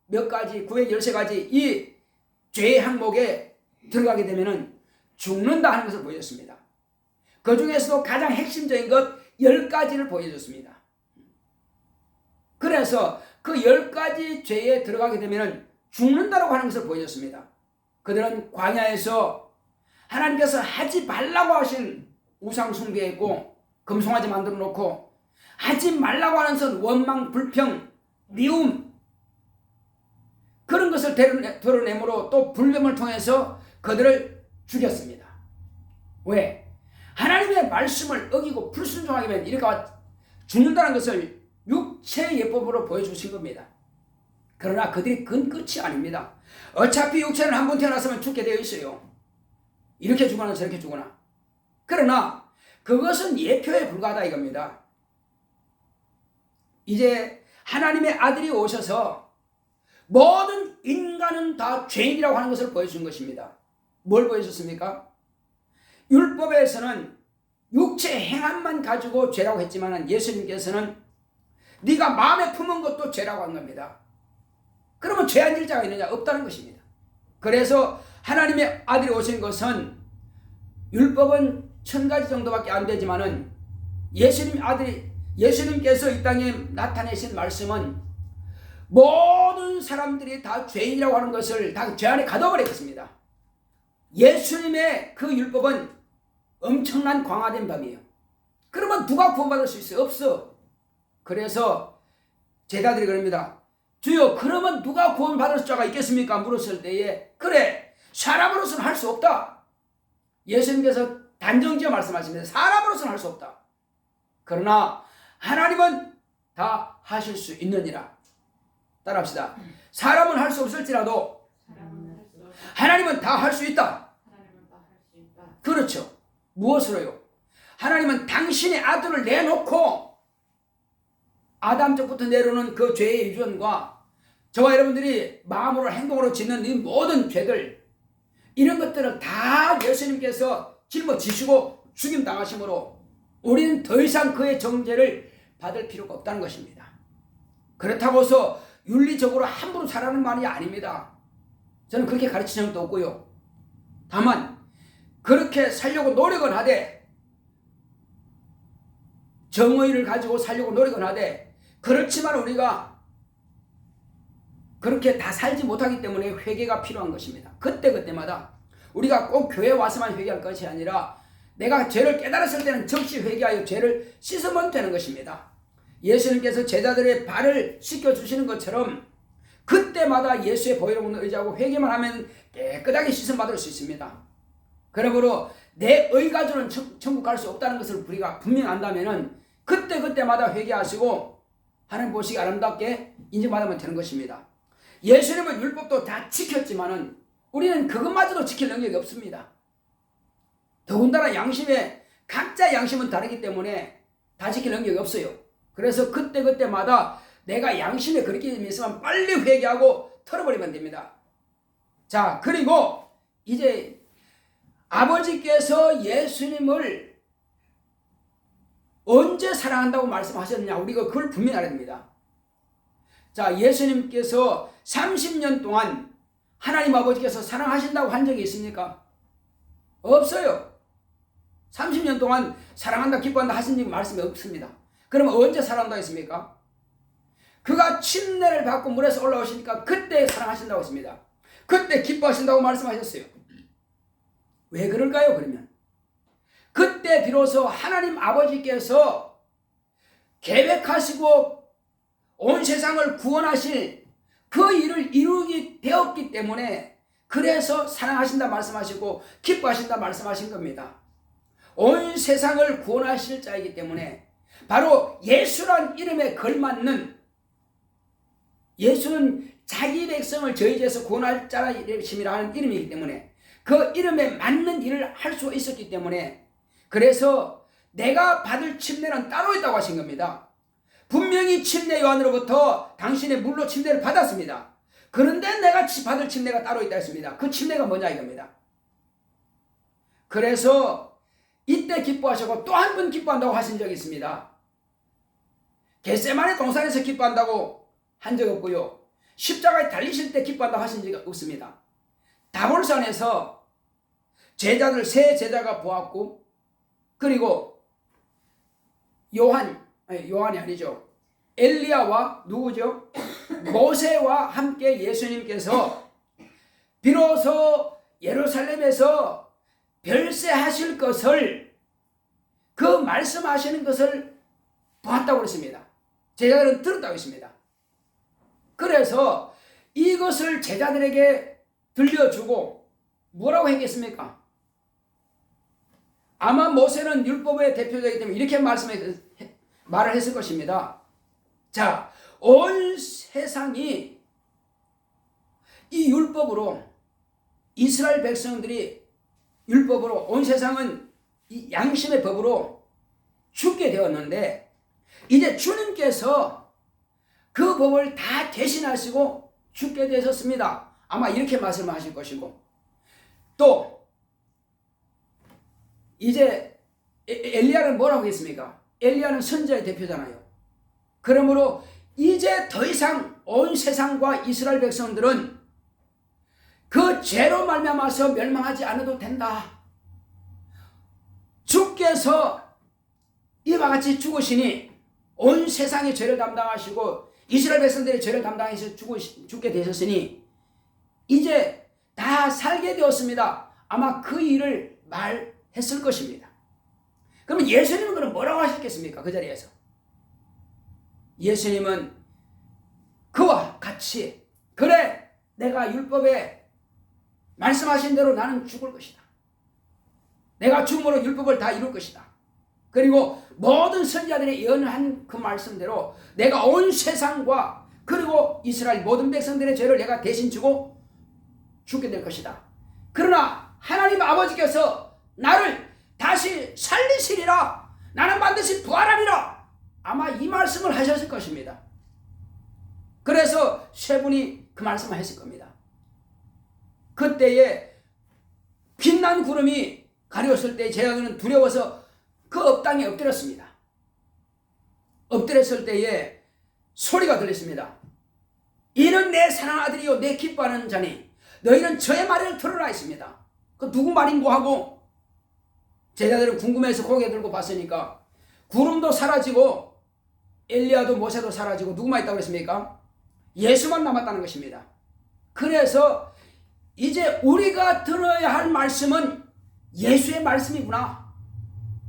몇 가지 913가지 이 죄의 항목에 들어가게 되면은 죽는다 하는 것을 보여줬습니다. 그 중에서도 가장 핵심적인 것 10가지를 보여줬습니다. 그래서 그 10가지 죄에 들어가게 되면은 죽는다라고 하는 것을 보여줬습니다. 그들은 광야에서 하나님께서 하지 말라고 하신 우상 숭배했고, 금송아지 만들어 놓고 하지 말라고 하는 것은 원망, 불평, 미움, 그런 것을 드러내므로 또 불뱀을 통해서 그들을 죽였습니다. 왜? 하나님의 말씀을 어기고 불순종하면 이렇게 죽는다는 것을 육체의 예법으로 보여주신 겁니다. 그러나 그들이 그건 끝이 아닙니다. 어차피 육체는 한 번 태어났으면 죽게 되어 있어요. 이렇게 죽거나 저렇게 죽거나. 그러나 그것은 예표에 불과하다 이겁니다. 이제 하나님의 아들이 오셔서 모든 인간은 다 죄인이라고 하는 것을 보여준 것입니다. 뭘 보여줬습니까? 율법에서는 육체 행함만 가지고 죄라고 했지만 예수님께서는 네가 마음에 품은 것도 죄라고 한 겁니다. 그러면 죄 안 질 자가 있느냐? 없다는 것입니다. 그래서 하나님의 아들이 오신 것은 율법은 1000가지 정도밖에 안 되지만은 예수님께서 이 땅에 나타내신 말씀은 모든 사람들이 다 죄인이라고 하는 것을 다 죄 안에 가둬버렸습니다. 예수님의 그 율법은 엄청난 광화된 법이에요. 그러면 누가 구원받을 수 있어요? 없어. 그래서 제자들이 그럽니다. 주여, 그러면 누가 구원받을 자가 있겠습니까? 물었을 때에 그래, 사람으로서는 할 수 없다. 예수님께서 단정지어 말씀하십니다. 사람으로서는 할 수 없다. 그러나 하나님은 다 하실 수 있느니라. 따라합시다. 사람은 할 수 없을지라도 하나님은 다 할 수 있다. 그렇죠. 무엇으로요? 하나님은 당신의 아들을 내놓고 아담적부터 내려오는 그 죄의 유전과 저와 여러분들이 마음으로 행동으로 짓는 이 모든 죄들, 이런 것들을 다 예수님께서 짊어지시고 죽임당하심으로 우리는 더 이상 그의 정죄를 받을 필요가 없다는 것입니다. 그렇다고 해서 윤리적으로 함부로 살아가는 말이 아닙니다. 저는 그렇게 가르친 적도 없고요. 다만 그렇게 살려고 노력은 하되, 정의를 가지고 살려고 노력은 하되, 그렇지만 우리가 그렇게 다 살지 못하기 때문에 회개가 필요한 것입니다. 그때마다 우리가 꼭 교회에 와서만 회개할 것이 아니라 내가 죄를 깨달았을 때는 즉시 회개하여 죄를 씻으면 되는 것입니다. 예수님께서 제자들의 발을 씻겨주시는 것처럼 그때마다 예수의 보혈을 의지하고 회개만 하면 깨끗하게 씻음받을 수 있습니다. 그러므로 내 의가지로는 천국 갈 수 없다는 것을 우리가 분명히 안다면 그때마다 회개하시고 하나님 보시기 아름답게 인정받으면 되는 것입니다. 예수님은 율법도 다 지켰지만은 우리는 그것마저도 지킬 능력이 없습니다. 더군다나 각자 양심은 다르기 때문에 다 지킬 능력이 없어요. 그래서 그때마다 내가 양심에 그렇게 있으면 빨리 회개하고 털어버리면 됩니다. 자, 그리고 이제 아버지께서 예수님을 언제 사랑한다고 말씀하셨느냐, 우리가 그걸 분명히 알아야 됩니다. 자, 예수님께서 30년 동안 하나님 아버지께서 사랑하신다고 한 적이 있습니까? 없어요. 30년 동안 사랑한다, 기뻐한다 하신 말씀이 없습니다. 그러면 언제 사랑한다고 했습니까? 그가 침례를 받고 물에서 올라오시니까 그때 사랑하신다고 했습니다. 그때 기뻐하신다고 말씀하셨어요. 왜 그럴까요? 그러면 그때 비로소 하나님 아버지께서 계획하시고 온 세상을 구원하실 그 일을 이루게 되었기 때문에, 그래서 사랑하신다 말씀하시고 기뻐하신다 말씀하신 겁니다. 온 세상을 구원하실 자이기 때문에, 바로 예수란 이름에 걸맞는, 예수는 자기 백성을 저희 죄에서 구원할 자심이라 하는 이름이기 때문에 그 이름에 맞는 일을 할 수 있었기 때문에, 그래서 내가 받을 침례는 따로 있다고 하신 겁니다. 분명히 침례 요한으로부터 당신의 물로 침례를 받았습니다. 그런데 내가 받을 침례가 따로 있다 했습니다. 그 침례가 뭐냐 이겁니다. 그래서 이때 기뻐하시고 또 한 번 기뻐한다고 하신 적이 있습니다. 겟세마네 동산에서 기뻐한다고 한 적 없고요. 십자가에 달리실 때 기뻐한다 하신 적이 없습니다. 다볼산에서 제자들 세 제자가 보았고, 그리고 요한이 아니죠. 엘리야와 누구죠? 모세와 함께 예수님께서 비로소 예루살렘에서 별세하실 것을, 그 말씀하시는 것을 보았다고 그랬습니다. 제자들은 들었다고 했습니다. 그래서 이것을 제자들에게 들려주고 뭐라고 했겠습니까? 아마 모세는 율법의 대표자이기 때문에 이렇게 말을 했을 것입니다. 자, 온 세상이 이 율법으로, 이스라엘 백성들이 율법으로, 온 세상은 이 양심의 법으로 죽게 되었는데, 이제 주님께서 그 법을 다 대신하시고 죽게 되셨습니다. 아마 이렇게 말씀하실 것이고, 또 이제 엘리야는 뭐라고 했습니까? 엘리야는 선지자의 대표잖아요. 그러므로 이제 더 이상 온 세상과 이스라엘 백성들은 그 죄로 말미암아서 멸망하지 않아도 된다. 주께서 이와 같이 죽으시니 온 세상의 죄를 담당하시고 이스라엘 백성들의 죄를 담당해서 죽게 되셨으니 이제 다 살게 되었습니다. 아마 그 일을 말했을 것입니다. 그러면 예수님은 그럼 뭐라고 하셨겠습니까? 그 자리에서 예수님은 그와 같이, 그래, 내가 율법에 말씀하신 대로 나는 죽을 것이다. 내가 죽음으로 율법을 다 이룰 것이다. 그리고 모든 선지자들이 예언한 그 말씀대로 내가 온 세상과 그리고 이스라엘 모든 백성들의 죄를 내가 대신 지고 죽게 될 것이다. 그러나 하나님 아버지께서 나를 다시 살리시리라. 나는 반드시 부활하리라. 아마 이 말씀을 하셨을 것입니다. 그래서 세 분이 그 말씀을 했을 겁니다. 그때에 빛난 구름이 가려웠을 때 제자들은 두려워서 그 업당에 엎드렸습니다. 엎드렸을 때에 소리가 들렸습니다. 이는 내 사랑하는 아들이요 내 기뻐하는 자니 너희는 저의 말을 들으라 했습니다. 그 누구 말인고 하고 제자들은 궁금해서 고개 들고 봤으니까 구름도 사라지고 엘리야도 모세도 사라지고 누구만 있다고 그랬습니까? 예수만 남았다는 것입니다. 그래서 이제 우리가 들어야 할 말씀은 예수의 말씀이구나.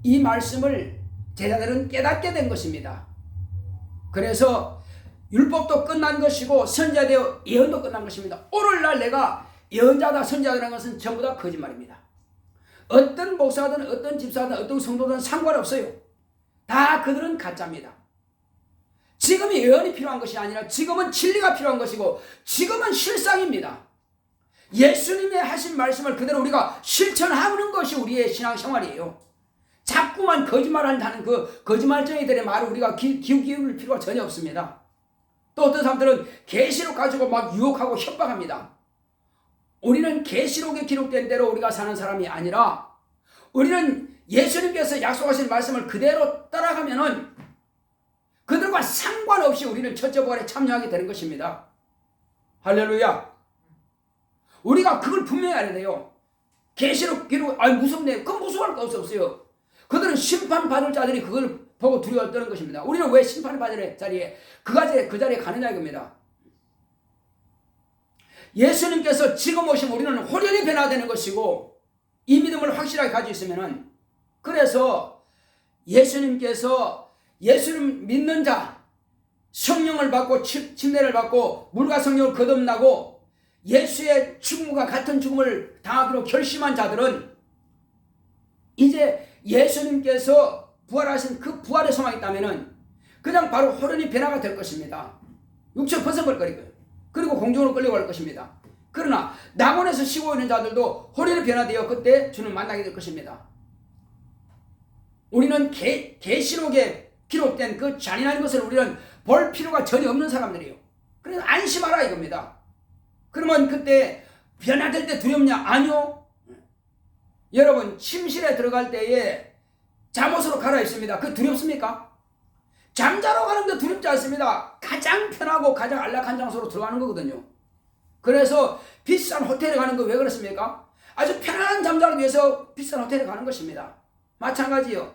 이 말씀을 제자들은 깨닫게 된 것입니다. 그래서 율법도 끝난 것이고 선지자되어 예언도 끝난 것입니다. 오늘날 내가 예언자다 선지자라는 것은 전부 다 거짓말입니다. 어떤 목사든 어떤 집사든 어떤 성도든 상관없어요. 다 그들은 가짜입니다. 지금이 예언이 필요한 것이 아니라 지금은 진리가 필요한 것이고 지금은 실상입니다. 예수님의 하신 말씀을 그대로 우리가 실천하는 것이 우리의 신앙생활이에요. 자꾸만 거짓말한다는 그 거짓말쟁이들의 말을 우리가 기울일 필요가 전혀 없습니다. 또 어떤 사람들은 계시록 가지고 막 유혹하고 협박합니다. 우리는 계시록에 기록된 대로 우리가 사는 사람이 아니라 우리는 예수님께서 약속하신 말씀을 그대로 따라가면은 그들과 상관없이 우리는 첫째 부활에 참여하게 되는 것입니다. 할렐루야. 우리가 그걸 분명히 알아야 돼요. 계시록 기록, 무섭네. 그건 무서워할 거 없어요. 그들은 심판받을 자들이 그걸 보고 두려워 떠는 것입니다. 우리는 왜 심판받을 자리에 그 자리에 가느냐 이겁니다. 예수님께서 지금 오시면 우리는 호련히 변화되는 것이고 이 믿음을 확실하게 가지고 있으면은, 그래서 예수님께서 예수님 믿는 자 성령을 받고 침례를 받고 물과 성령을 거듭나고 예수의 죽음과 같은 죽음을 당하기로 결심한 자들은 이제 예수님께서 부활하신 그 부활의 소망이 있다면은 그냥 바로 호련히 변화가 될 것입니다. 육체 벗어버릴 거예요. 그리고 공중으로 끌려갈 것입니다. 그러나 낙원에서 쉬고 있는 자들도 호련히 변화되어 그때 주는 만나게 될 것입니다. 우리는 계시록에 기록된 그 잔인한 것을 우리는 볼 필요가 전혀 없는 사람들이에요. 그래서 안심하라 이겁니다. 그러면 그때 변화될 때 두렵냐? 아니요. 여러분 침실에 들어갈 때에 잠옷으로 갈아입습니다. 그 두렵습니까? 잠자러 가는 게 두렵지 않습니다. 가장 편하고 가장 안락한 장소로 들어가는 거거든요. 그래서 비싼 호텔에 가는 거 왜 그렇습니까? 아주 편안한 잠자를 위해서 비싼 호텔에 가는 것입니다. 마찬가지요.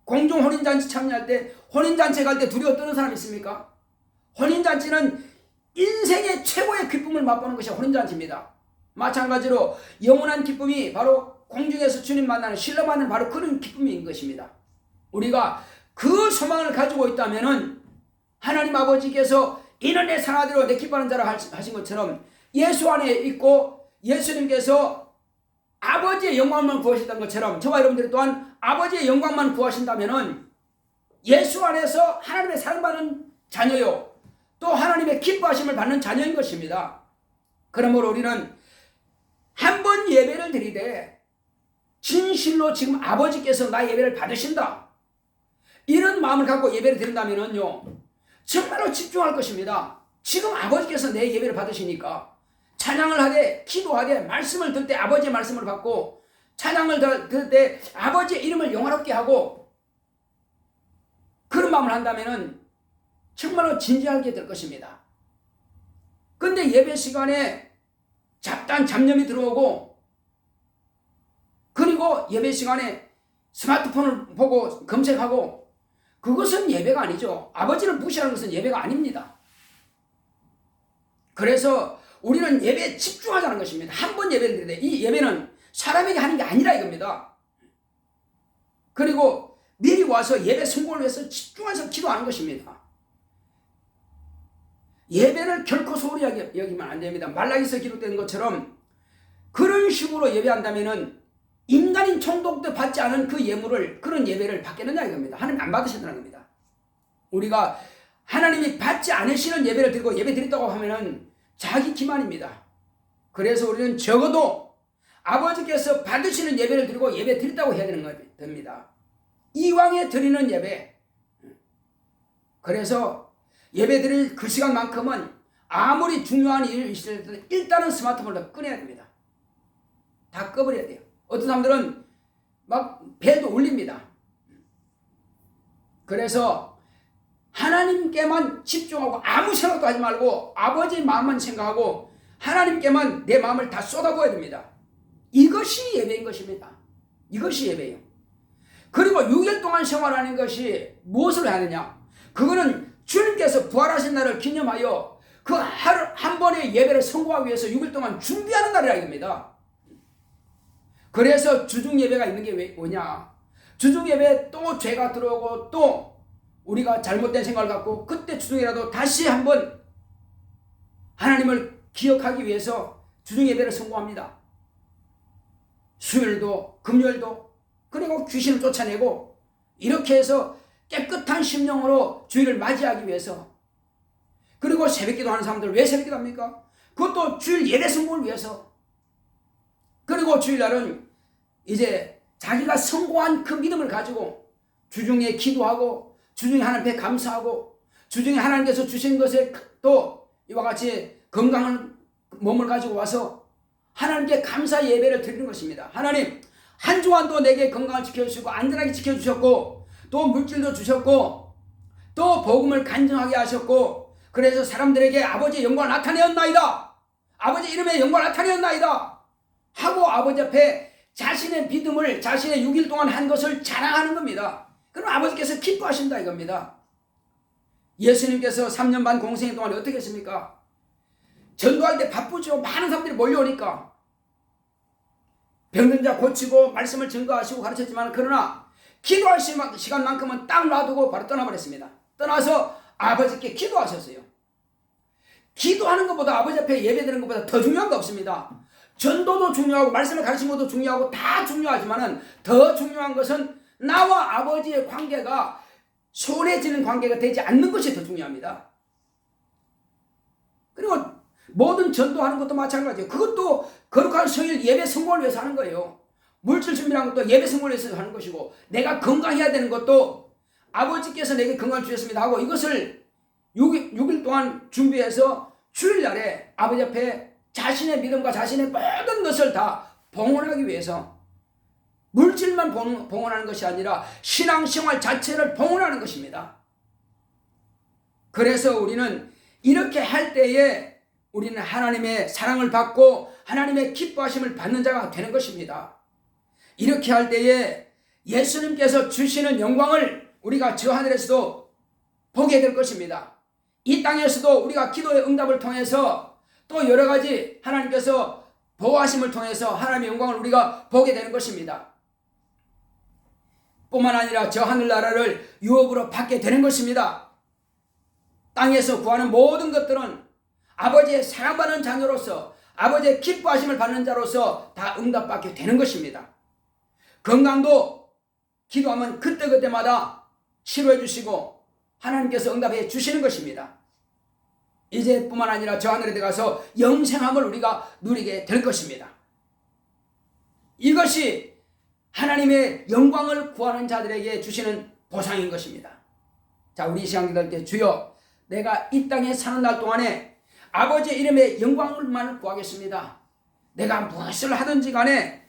공중 혼인잔치 참여할 때, 혼인잔치 갈 때 두려워 떠는 사람 있습니까? 혼인잔치는 인생의 최고의 기쁨을 맛보는 것이 혼인잔치입니다. 마찬가지로 영원한 기쁨이 바로 공중에서 주님 만나는 신랑 만나는 바로 그런 기쁨인 것입니다. 우리가 그 소망을 가지고 있다면은 하나님 아버지께서 이는 내 상아대로 내 기뻐하는 자라 하신 것처럼 예수 안에 있고 예수님께서 아버지의 영광만 구하셨던 것처럼 저와 여러분들이 또한 아버지의 영광만 구하신다면은 예수 안에서 하나님의 사랑받는 자녀요, 또 하나님의 기뻐하심을 받는 자녀인 것입니다. 그러므로 우리는 한 번 예배를 드리되 진실로 지금 아버지께서 나의 예배를 받으신다, 이런 마음을 갖고 예배를 드린다면요 정말로 집중할 것입니다. 지금 아버지께서 내 예배를 받으시니까 찬양을 하되 기도하되 말씀을 들 때 아버지의 말씀을 받고 찬양을 들 때 아버지의 이름을 영화롭게 하고 그런 마음을 한다면은 정말로 진지하게 될 것입니다. 근데 예배 시간에 잡념이 들어오고 그리고 예배 시간에 스마트폰을 보고 검색하고 그것은 예배가 아니죠. 아버지를 무시하는 것은 예배가 아닙니다. 그래서 우리는 예배에 집중하자는 것입니다. 한 번 예배를 드리되 이 예배는 사람에게 하는 게 아니라 이겁니다. 그리고 미리 와서 예배 성공을 위해서 집중해서 기도하는 것입니다. 예배를 결코 소홀히 여기면 안 됩니다. 말라기서 기록된 것처럼 그런 식으로 예배한다면은 인간인 총독도 받지 않은 그 예물을, 그런 예배를 받겠느냐 이겁니다. 하나님 안 받으신다는 겁니다. 우리가 하나님이 받지 않으시는 예배를 드리고 예배 드린다고 하면은 자기 기만입니다. 그래서 우리는 적어도 아버지께서 받으시는 예배를 드리고 예배 드린다고 해야 되는 겁니다. 이왕에 드리는 예배. 그래서 예배 드릴 그 시간만큼은 아무리 중요한 일이 있을 때 일단은 스마트폰을 꺼내야 됩니다. 다 꺼버려야 돼요. 어떤 사람들은 막 배도 울립니다. 그래서 하나님께만 집중하고 아무 생각도 하지 말고 아버지의 마음만 생각하고 하나님께만 내 마음을 다 쏟아부어야 됩니다. 이것이 예배인 것입니다. 이것이 예배예요. 그리고 6일 동안 생활하는 것이 무엇을 하느냐? 그거는 주님께서 부활하신 날을 기념하여 그 하루 한 번의 예배를 성공하기 위해서 6일 동안 준비하는 날이라 이겁니다. 그래서 주중 예배가 있는 게 뭐냐? 주중 예배에 또 죄가 들어오고 또 우리가 잘못된 생각을 갖고 그때 주중이라도 다시 한번 하나님을 기억하기 위해서 주중 예배를 성공합니다. 수요일도 금요일도, 그리고 귀신을 쫓아내고 이렇게 해서 깨끗한 심령으로 주일을 맞이하기 위해서. 그리고 새벽기도 하는 사람들 왜 새벽기도 합니까? 그것도 주일 예배 성공을 위해서. 그리고 주일날은 이제 자기가 성공한 그 믿음을 가지고 주중에 기도하고 주중에 하나님께 감사하고 주중에 하나님께서 주신 것에 또 이와 같이 건강한 몸을 가지고 와서 하나님께 감사 예배를 드리는 것입니다. 하나님, 한 주간도 내게 건강을 지켜주시고 안전하게 지켜주셨고 또 물질도 주셨고 또 복음을 간증하게 하셨고 그래서 사람들에게 아버지의 영광을 나타내었나이다, 아버지 이름의 영광을 나타내었나이다 하고 아버지 앞에 자신의 믿음을 자신의 6일 동안 한 것을 자랑하는 겁니다. 그럼 아버지께서 기뻐하신다 이겁니다. 예수님께서 3년 반 공생애 동안 어떻게 했습니까? 전도할 때 바쁘죠. 많은 사람들이 몰려오니까 병든 자 고치고 말씀을 증거하시고 가르쳤지만 그러나 기도할 시간만큼은 딱 놔두고 바로 떠나버렸습니다. 떠나서 아버지께 기도하셨어요. 기도하는 것보다 아버지 앞에 예배드리는 것보다 더 중요한 거 없습니다. 전도도 중요하고 말씀을 가르치는 것도 중요하고 다 중요하지만 더 중요한 것은 나와 아버지의 관계가 소원해지는 관계가 되지 않는 것이 더 중요합니다. 그리고 모든 전도하는 것도 마찬가지예요. 그것도 거룩한 성일 예배 성공을 위해서 하는 거예요. 물질 준비하는 것도 예배 성공을 위해서 하는 것이고 내가 건강해야 되는 것도 아버지께서 내게 건강을 주셨습니다 하고 이것을 6일 동안 준비해서 주일날에 아버지 앞에 자신의 믿음과 자신의 모든 것을 다 봉헌하기 위해서 물질만 봉헌하는 것이 아니라 신앙생활 자체를 봉헌하는 것입니다. 그래서 우리는 이렇게 할 때에 우리는 하나님의 사랑을 받고 하나님의 기뻐하심을 받는 자가 되는 것입니다. 이렇게 할 때에 예수님께서 주시는 영광을 우리가 저 하늘에서도 보게 될 것입니다. 이 땅에서도 우리가 기도의 응답을 통해서 또 여러 가지 하나님께서 보호하심을 통해서 하나님의 영광을 우리가 보게 되는 것입니다. 뿐만 아니라 저 하늘나라를 유업으로 받게 되는 것입니다. 땅에서 구하는 모든 것들은 아버지의 사랑받는 자녀로서 아버지의 기뻐하심을 받는 자로서 다 응답받게 되는 것입니다. 건강도 기도하면 그때그때마다 치료해 주시고 하나님께서 응답해 주시는 것입니다. 이제 뿐만 아니라 저 하늘에 들어가서 영생함을 우리가 누리게 될 것입니다. 이것이 하나님의 영광을 구하는 자들에게 주시는 보상인 것입니다. 자, 우리 이 시간 기도할 때 주여 내가 이 땅에 사는 날 동안에 아버지의 이름의 영광을만 구하겠습니다. 내가 무엇을 하든지 간에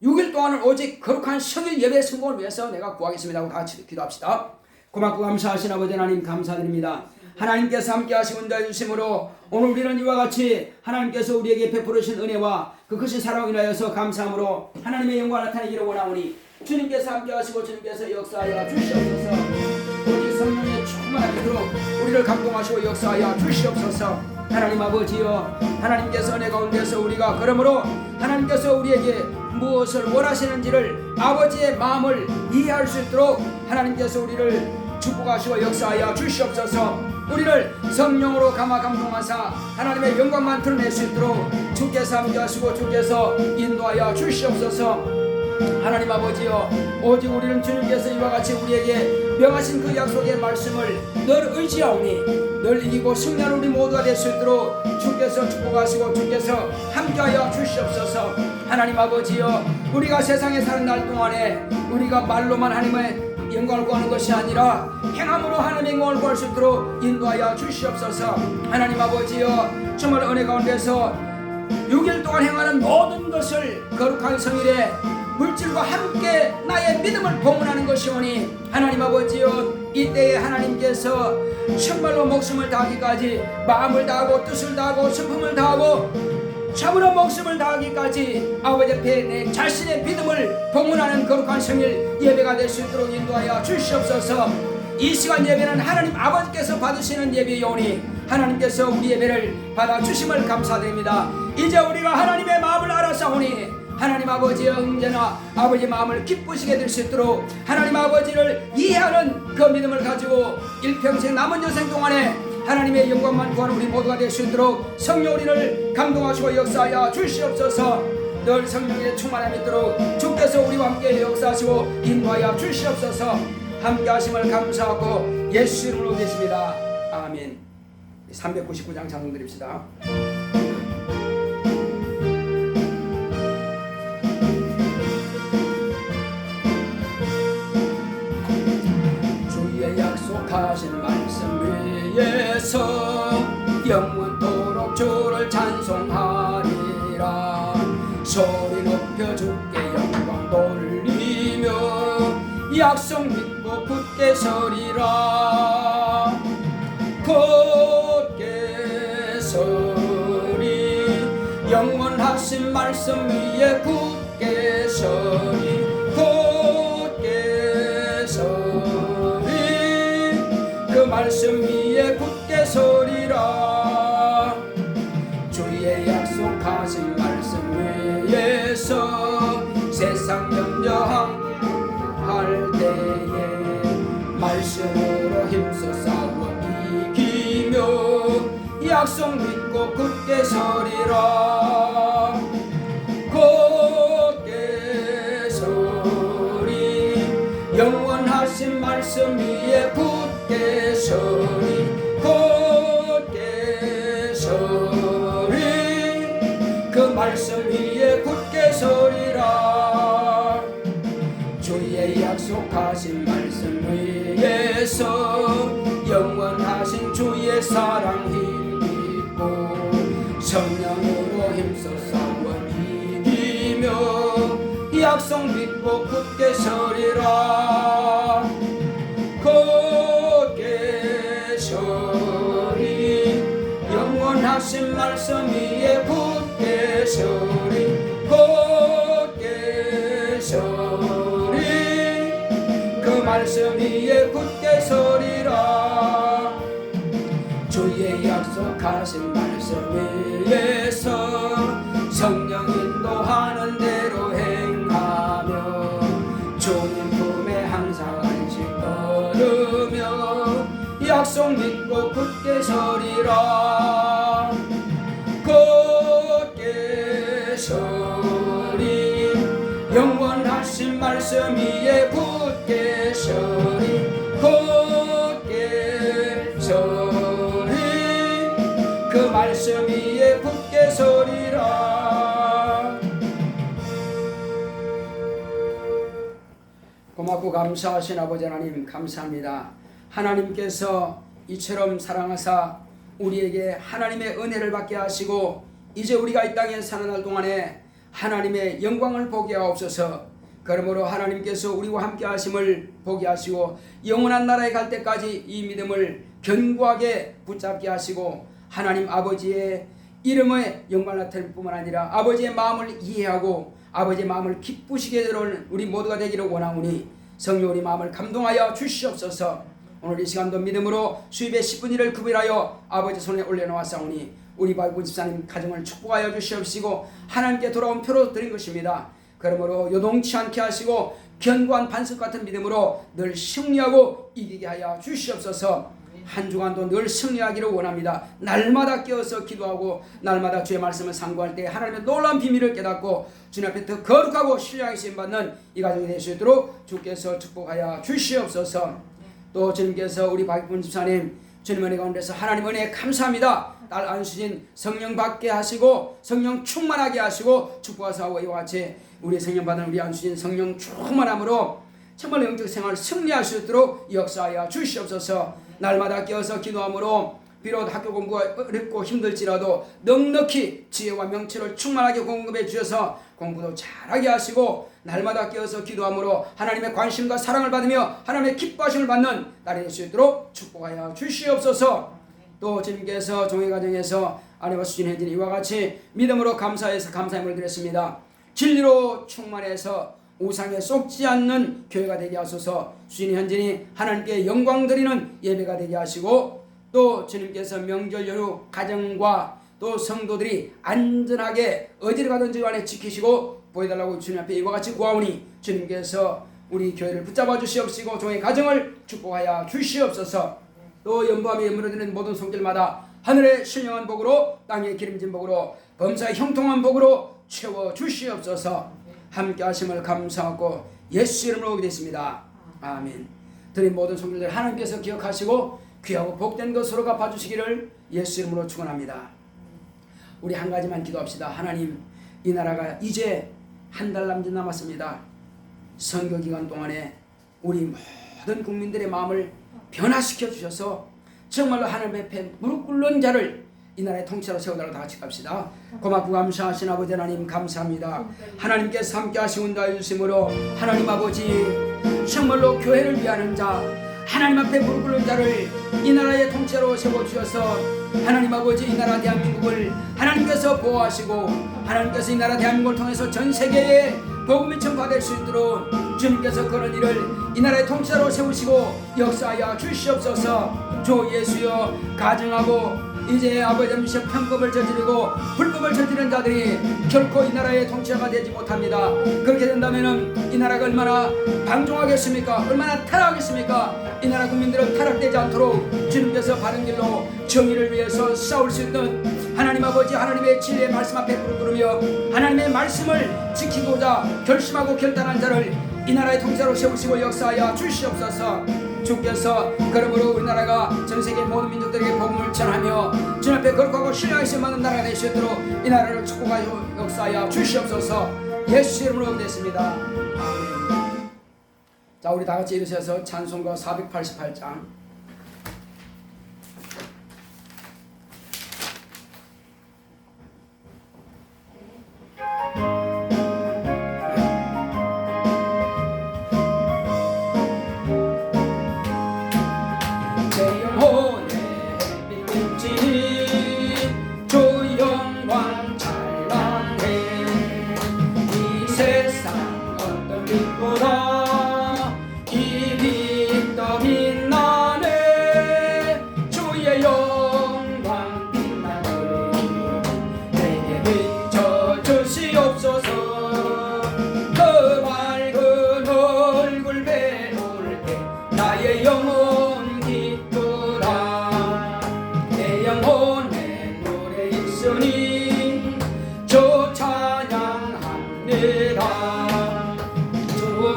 6일 동안은 오직 거룩한 성일 예배 성공을 위해서 내가 구하겠습니다 하고 다 같이 기도합시다. 고맙고 감사하신 아버지 하나님 감사드립니다. 하나님께서 함께 하시고 인도해 주심으로 오늘 우리는 이와 같이 하나님께서 우리에게 베풀으신 은혜와 그 크신 사랑을 인하여서 감사함으로 하나님의 영광을 나타내기를 원하오니 주님께서 함께 하시고 주님께서 역사하여 주시옵소서. 오직 성령의 충만한 빛으로 우리를 감동하시고 역사하여 주시옵소서. 하나님 아버지여, 하나님께서 은혜 가운데서 우리가 그러므로 하나님께서 우리에게 무엇을 원하시는지를 아버지의 마음을 이해할 수 있도록 하나님께서 우리를 축복하시고 역사하여 주시옵소서. 우리를 성령으로 감화 감동하사 하나님의 영광만 드러낼 수 있도록 주께서 함께 하시고 주께서 인도하여 주시옵소서. 하나님 아버지여, 오직 우리는 주님께서 이와 같이 우리에게 명하신 그 약속의 말씀을 늘 의지하오니 늘 이기고 승리하는 우리 모두가 될 수 있도록 주께서 축복하시고 주께서 함께하여 주시옵소서. 하나님 아버지여, 우리가 세상에 사는 날 동안에 우리가 말로만 하나님의 영광을 구하는 것이 아니라 행함으로 하나님의 영광을 구할 수 있도록 인도하여 주시옵소서. 하나님 아버지여, 정말 은혜 가운데서 6일 동안 행하는 모든 것을 거룩한 성일에 물질과 함께 나의 믿음을 봉헌하는 것이오니 하나님 아버지여, 이때에 하나님께서 정말로 목숨을 다하기까지 마음을 다하고 뜻을 다하고 슬픔을 다하고 참으로 목숨을 다하기까지 아버지 앞에 내 자신의 믿음을 봉헌하는 거룩한 성일 예배가 될 수 있도록 인도하여 주시옵소서. 이 시간 예배는 하나님 아버지께서 받으시는 예배이오니 하나님께서 우리 예배를 받아주심을 감사드립니다. 이제 우리가 하나님의 마음을 알아사오니 하나님 아버지의 언제나 아버지 마음을 기쁘시게 될 수 있도록 하나님 아버지를 이해하는 그 믿음을 가지고 일평생 남은 여생 동안에 하나님의 영광만 구하는 우리 모두가 될 수 있도록 성령 우리를 감동하시고 역사하여 주시옵소서. 늘 성령의 충만함이 있도록 주께서 우리와 함께 역사하시고 인도하여 주시옵소서. 함께 하심을 감사하고 예수 이름으로 되십니다. 아멘. 399장 찬송 드립시다. 주의 약속하신 말씀 위에서 영원토록 주를 찬송하리라. 소리 높여 주께 영광 돌리며 약속 믿고 굳게 서리라. 굳게 서리 영원하신 말씀 위에 굳게 서리. 굳게 서리 그 말씀 위에 굳게 서리라. 주의 약속하신 말씀 위에서 세상 염려할 때에 말씀으로 힘써 싸워 이기며 약속 믿고 굳게 서리라. 굳게 서리 영원하신 말씀 위에 굳게 서리. 굳게 서리 그 말씀 위에 굳게 서리라. 주의 약속하신 말씀 위에서 영원하신 주의 사랑 힘입고 성령으로 힘써 싸워 이기며 약속 믿고 믿고 굳게 서리라. 굳게 서리 영원하신 말씀 위에 굳게 서리. 굳게 서리 그 말씀 위에 굳게 서리라. 주의 약속하신 말씀 위에서 성령 인도하는 대로 행하며 주님 품에 항상 안식 얻으며 약속 믿고 굳게 서리라. 굳게 서리 영원하신 말씀 위에 굳게 서리. 굳게 서리 그 말씀 위에 굳게 서리라. 고맙고 감사하신 아버지 하나님 감사합니다. 하나님께서 이처럼 사랑하사 우리에게 하나님의 은혜를 받게 하시고 이제 우리가 이 땅에 사는 날 동안에 하나님의 영광을 보게 하옵소서. 그러므로 하나님께서 우리와 함께 하심을 보게 하시고 영원한 나라에 갈 때까지 이 믿음을 견고하게 붙잡게 하시고 하나님 아버지의 이름의 영광을 나타낼 뿐만 아니라 아버지의 마음을 이해하고 아버지의 마음을 기쁘시게 들어오는 우리 모두가 되기를 원하오니 성령 우리 마음을 감동하여 주시옵소서. 오늘 이 시간도 믿음으로 수입의 10분 일을 구별하여 아버지 손에 올려놓았사오니 우리 박군 집사님 가정을 축복하여 주시옵시고 하나님께 돌아온 표로 드린 것입니다. 그러므로 요동치 않게 하시고 견고한 반석 같은 믿음으로 늘 승리하고 이기게 하여 주시옵소서. 한 주간도 늘 승리하기를 원합니다. 날마다 깨어서 기도하고 날마다 주의 말씀을 상고할 때 하나님의 놀라운 비밀을 깨닫고 주님 앞에 더 거룩하고 신령하게 쓰임받는 이 가정이 될 수 있도록 주께서 축복하여 주시옵소서. 또 주님께서 우리 박군 집사님 주님 은혜 가운데서 하나님 은혜에 감사합니다. 딸 안수진 성령 받게 하시고 성령 충만하게 하시고 축복하사오고 이와 같이 우리 성령 받은 우리 안수진 성령 충만함으로 정말 영적 생활을 승리할 수 있도록 역사하여 주시옵소서. 날마다 깨어서 기도함으로 비록 학교 공부가 어렵고 힘들지라도 넉넉히 지혜와 명철을 충만하게 공급해 주셔서 공부도 잘하게 하시고 날마다 깨어서 기도함으로 하나님의 관심과 사랑을 받으며 하나님의 기뻐하심을 받는 날이 될 수 있도록 축복하여 주시옵소서. 또 주님께서 종의 가정에서 아내와 수진해진 이와 같이 믿음으로 감사해서 감사함을 드렸습니다. 진리로 충만해서 우상에 쏙지 않는 교회가 되게 하소서. 수진이 현진이 하나님께 영광 드리는 예배가 되게 하시고 또 주님께서 명절 연휴 가정과 또 성도들이 안전하게 어디를 가든지 간에 지키시고 보여달라고 주님 앞에 이와 같이 구하오니 주님께서 우리 교회를 붙잡아 주시옵시고 종의 가정을 축복하여 주시옵소서. 또 연부함에 연물어드는 모든 손길마다 하늘의 신령한 복으로 땅의 기름진 복으로 범사의 형통한 복으로 채워 주시옵소서. 함께 하심을 감사하고 예수 이름으로 기도했습니다. 아멘. 드린 모든 손길들 하나님께서 기억하시고 귀하고 복된 것으로 갚아주시기를 예수 이름으로 축원합니다. 우리 한 가지만 기도합시다. 하나님, 이 나라가 이제 한 달 남짓 남았습니다. 선거 기간 동안에 우리 모든 국민들의 마음을 변화시켜 주셔서 정말로 하나님 앞에 무릎 꿇는 자를 이 나라의 통치로 세워달라고 다 같이 갑시다. 고맙고 감사하신 아버지 하나님 감사합니다. 하나님께서 함께 하시고 인도하여 주심으로 하나님 아버지 정말로 교회를 위하는 자 하나님 앞에 무릎 꿇는 자를 이 나라의 통치로 세워주셔서 하나님 아버지 이 나라 대한민국을 하나님께서 보호하시고 하나님께서 이 나라 대한민국을 통해서 전 세계에 복음이 전파될 수 있도록 주님께서 그런 일을 이 나라의 통치자로 세우시고 역사하여 주시옵소서. 주 예수여 가정하고 이제 아버지 하나님께서 편법을 저지르고 불법을 저지른 자들이 결코 이 나라의 통치자가 되지 못합니다. 그렇게 된다면 이 나라가 얼마나 방종하겠습니까? 얼마나 타락하겠습니까? 이 나라 국민들은 타락되지 않도록 주님께서 바른 길로 정의를 위해서 싸울 수 있는 하나님 아버지 하나님의 진리의 말씀 앞에 무릎 꿇으며 하나님의 말씀을 지키고자 결심하고 결단한 자를 이 나라의 통치자로 세우시고 역사하여 주시옵소서. 주께서 그러므로 우리나라가 전세계 모든 민족들에게 복음을 전하며 주님 앞에 거룩하고 신뢰하시 많은 나라가 될 수 있도록 이 나라를 축복하여 역사하여 주시옵소서. 예수 이름으로 기도했습니다. 아멘. 자, 우리 다 같이 일어서서 찬송가 488장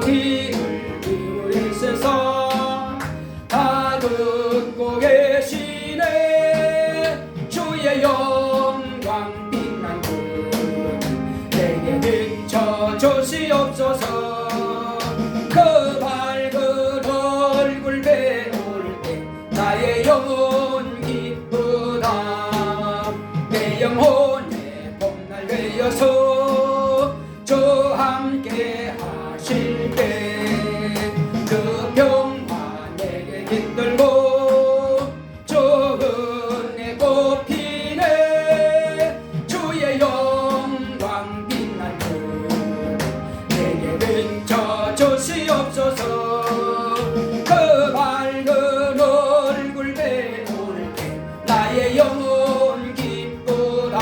귀를 기울이셔서 다 듣고 계시네. 주의 영광 빛난 그 내게 비춰 주시옵소서. 그 밝은 얼굴 배울 때 나의 영혼 기쁘다. 내 영혼의 봄날 되어서 주 함께 하실 때 그 평화 내게 깃들고 주 은혜 꽃피네. 주의 영광 빛난 주 내게 비춰 주시옵소서. 그 밝은 얼굴 배울 때 나의 영혼 기쁘다.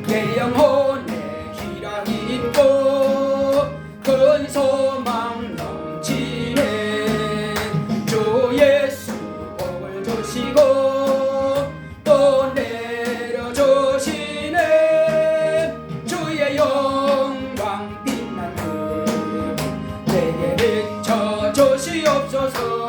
내 영혼에 희락이 있고 큰 소망 넘치네. 주 예수 복을 주시고 또 내려주시네. 주의 영광 빛난 그 내게 비춰 주시옵소서.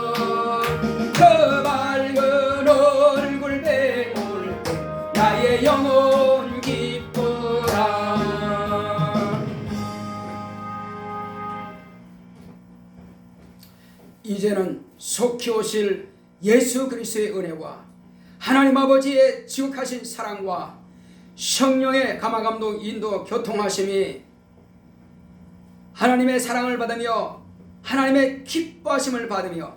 그 밝은 얼굴 배울 때 나의 영혼 기쁘라. 이제는 속히 오실 예수 그리스도의 은혜와 하나님 아버지의 지극하신 사랑과 성령의 감화감동 인도 교통하심이 하나님의 사랑을 받으며 하나님의 기뻐하심을 받으며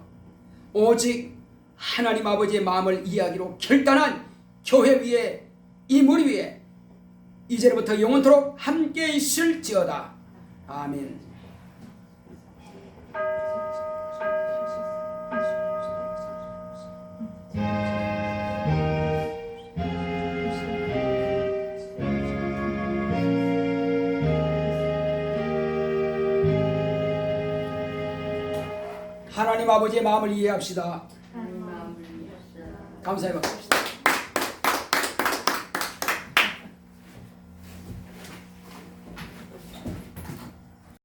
오직 하나님 아버지의 마음을 이야기로 결단한 교회 위에 이 무리 위에 이제부터 영원토록 함께 있을지어다. 아멘. 하나님 아버지의 마음을 이해합시다. 감사해 받읍시다.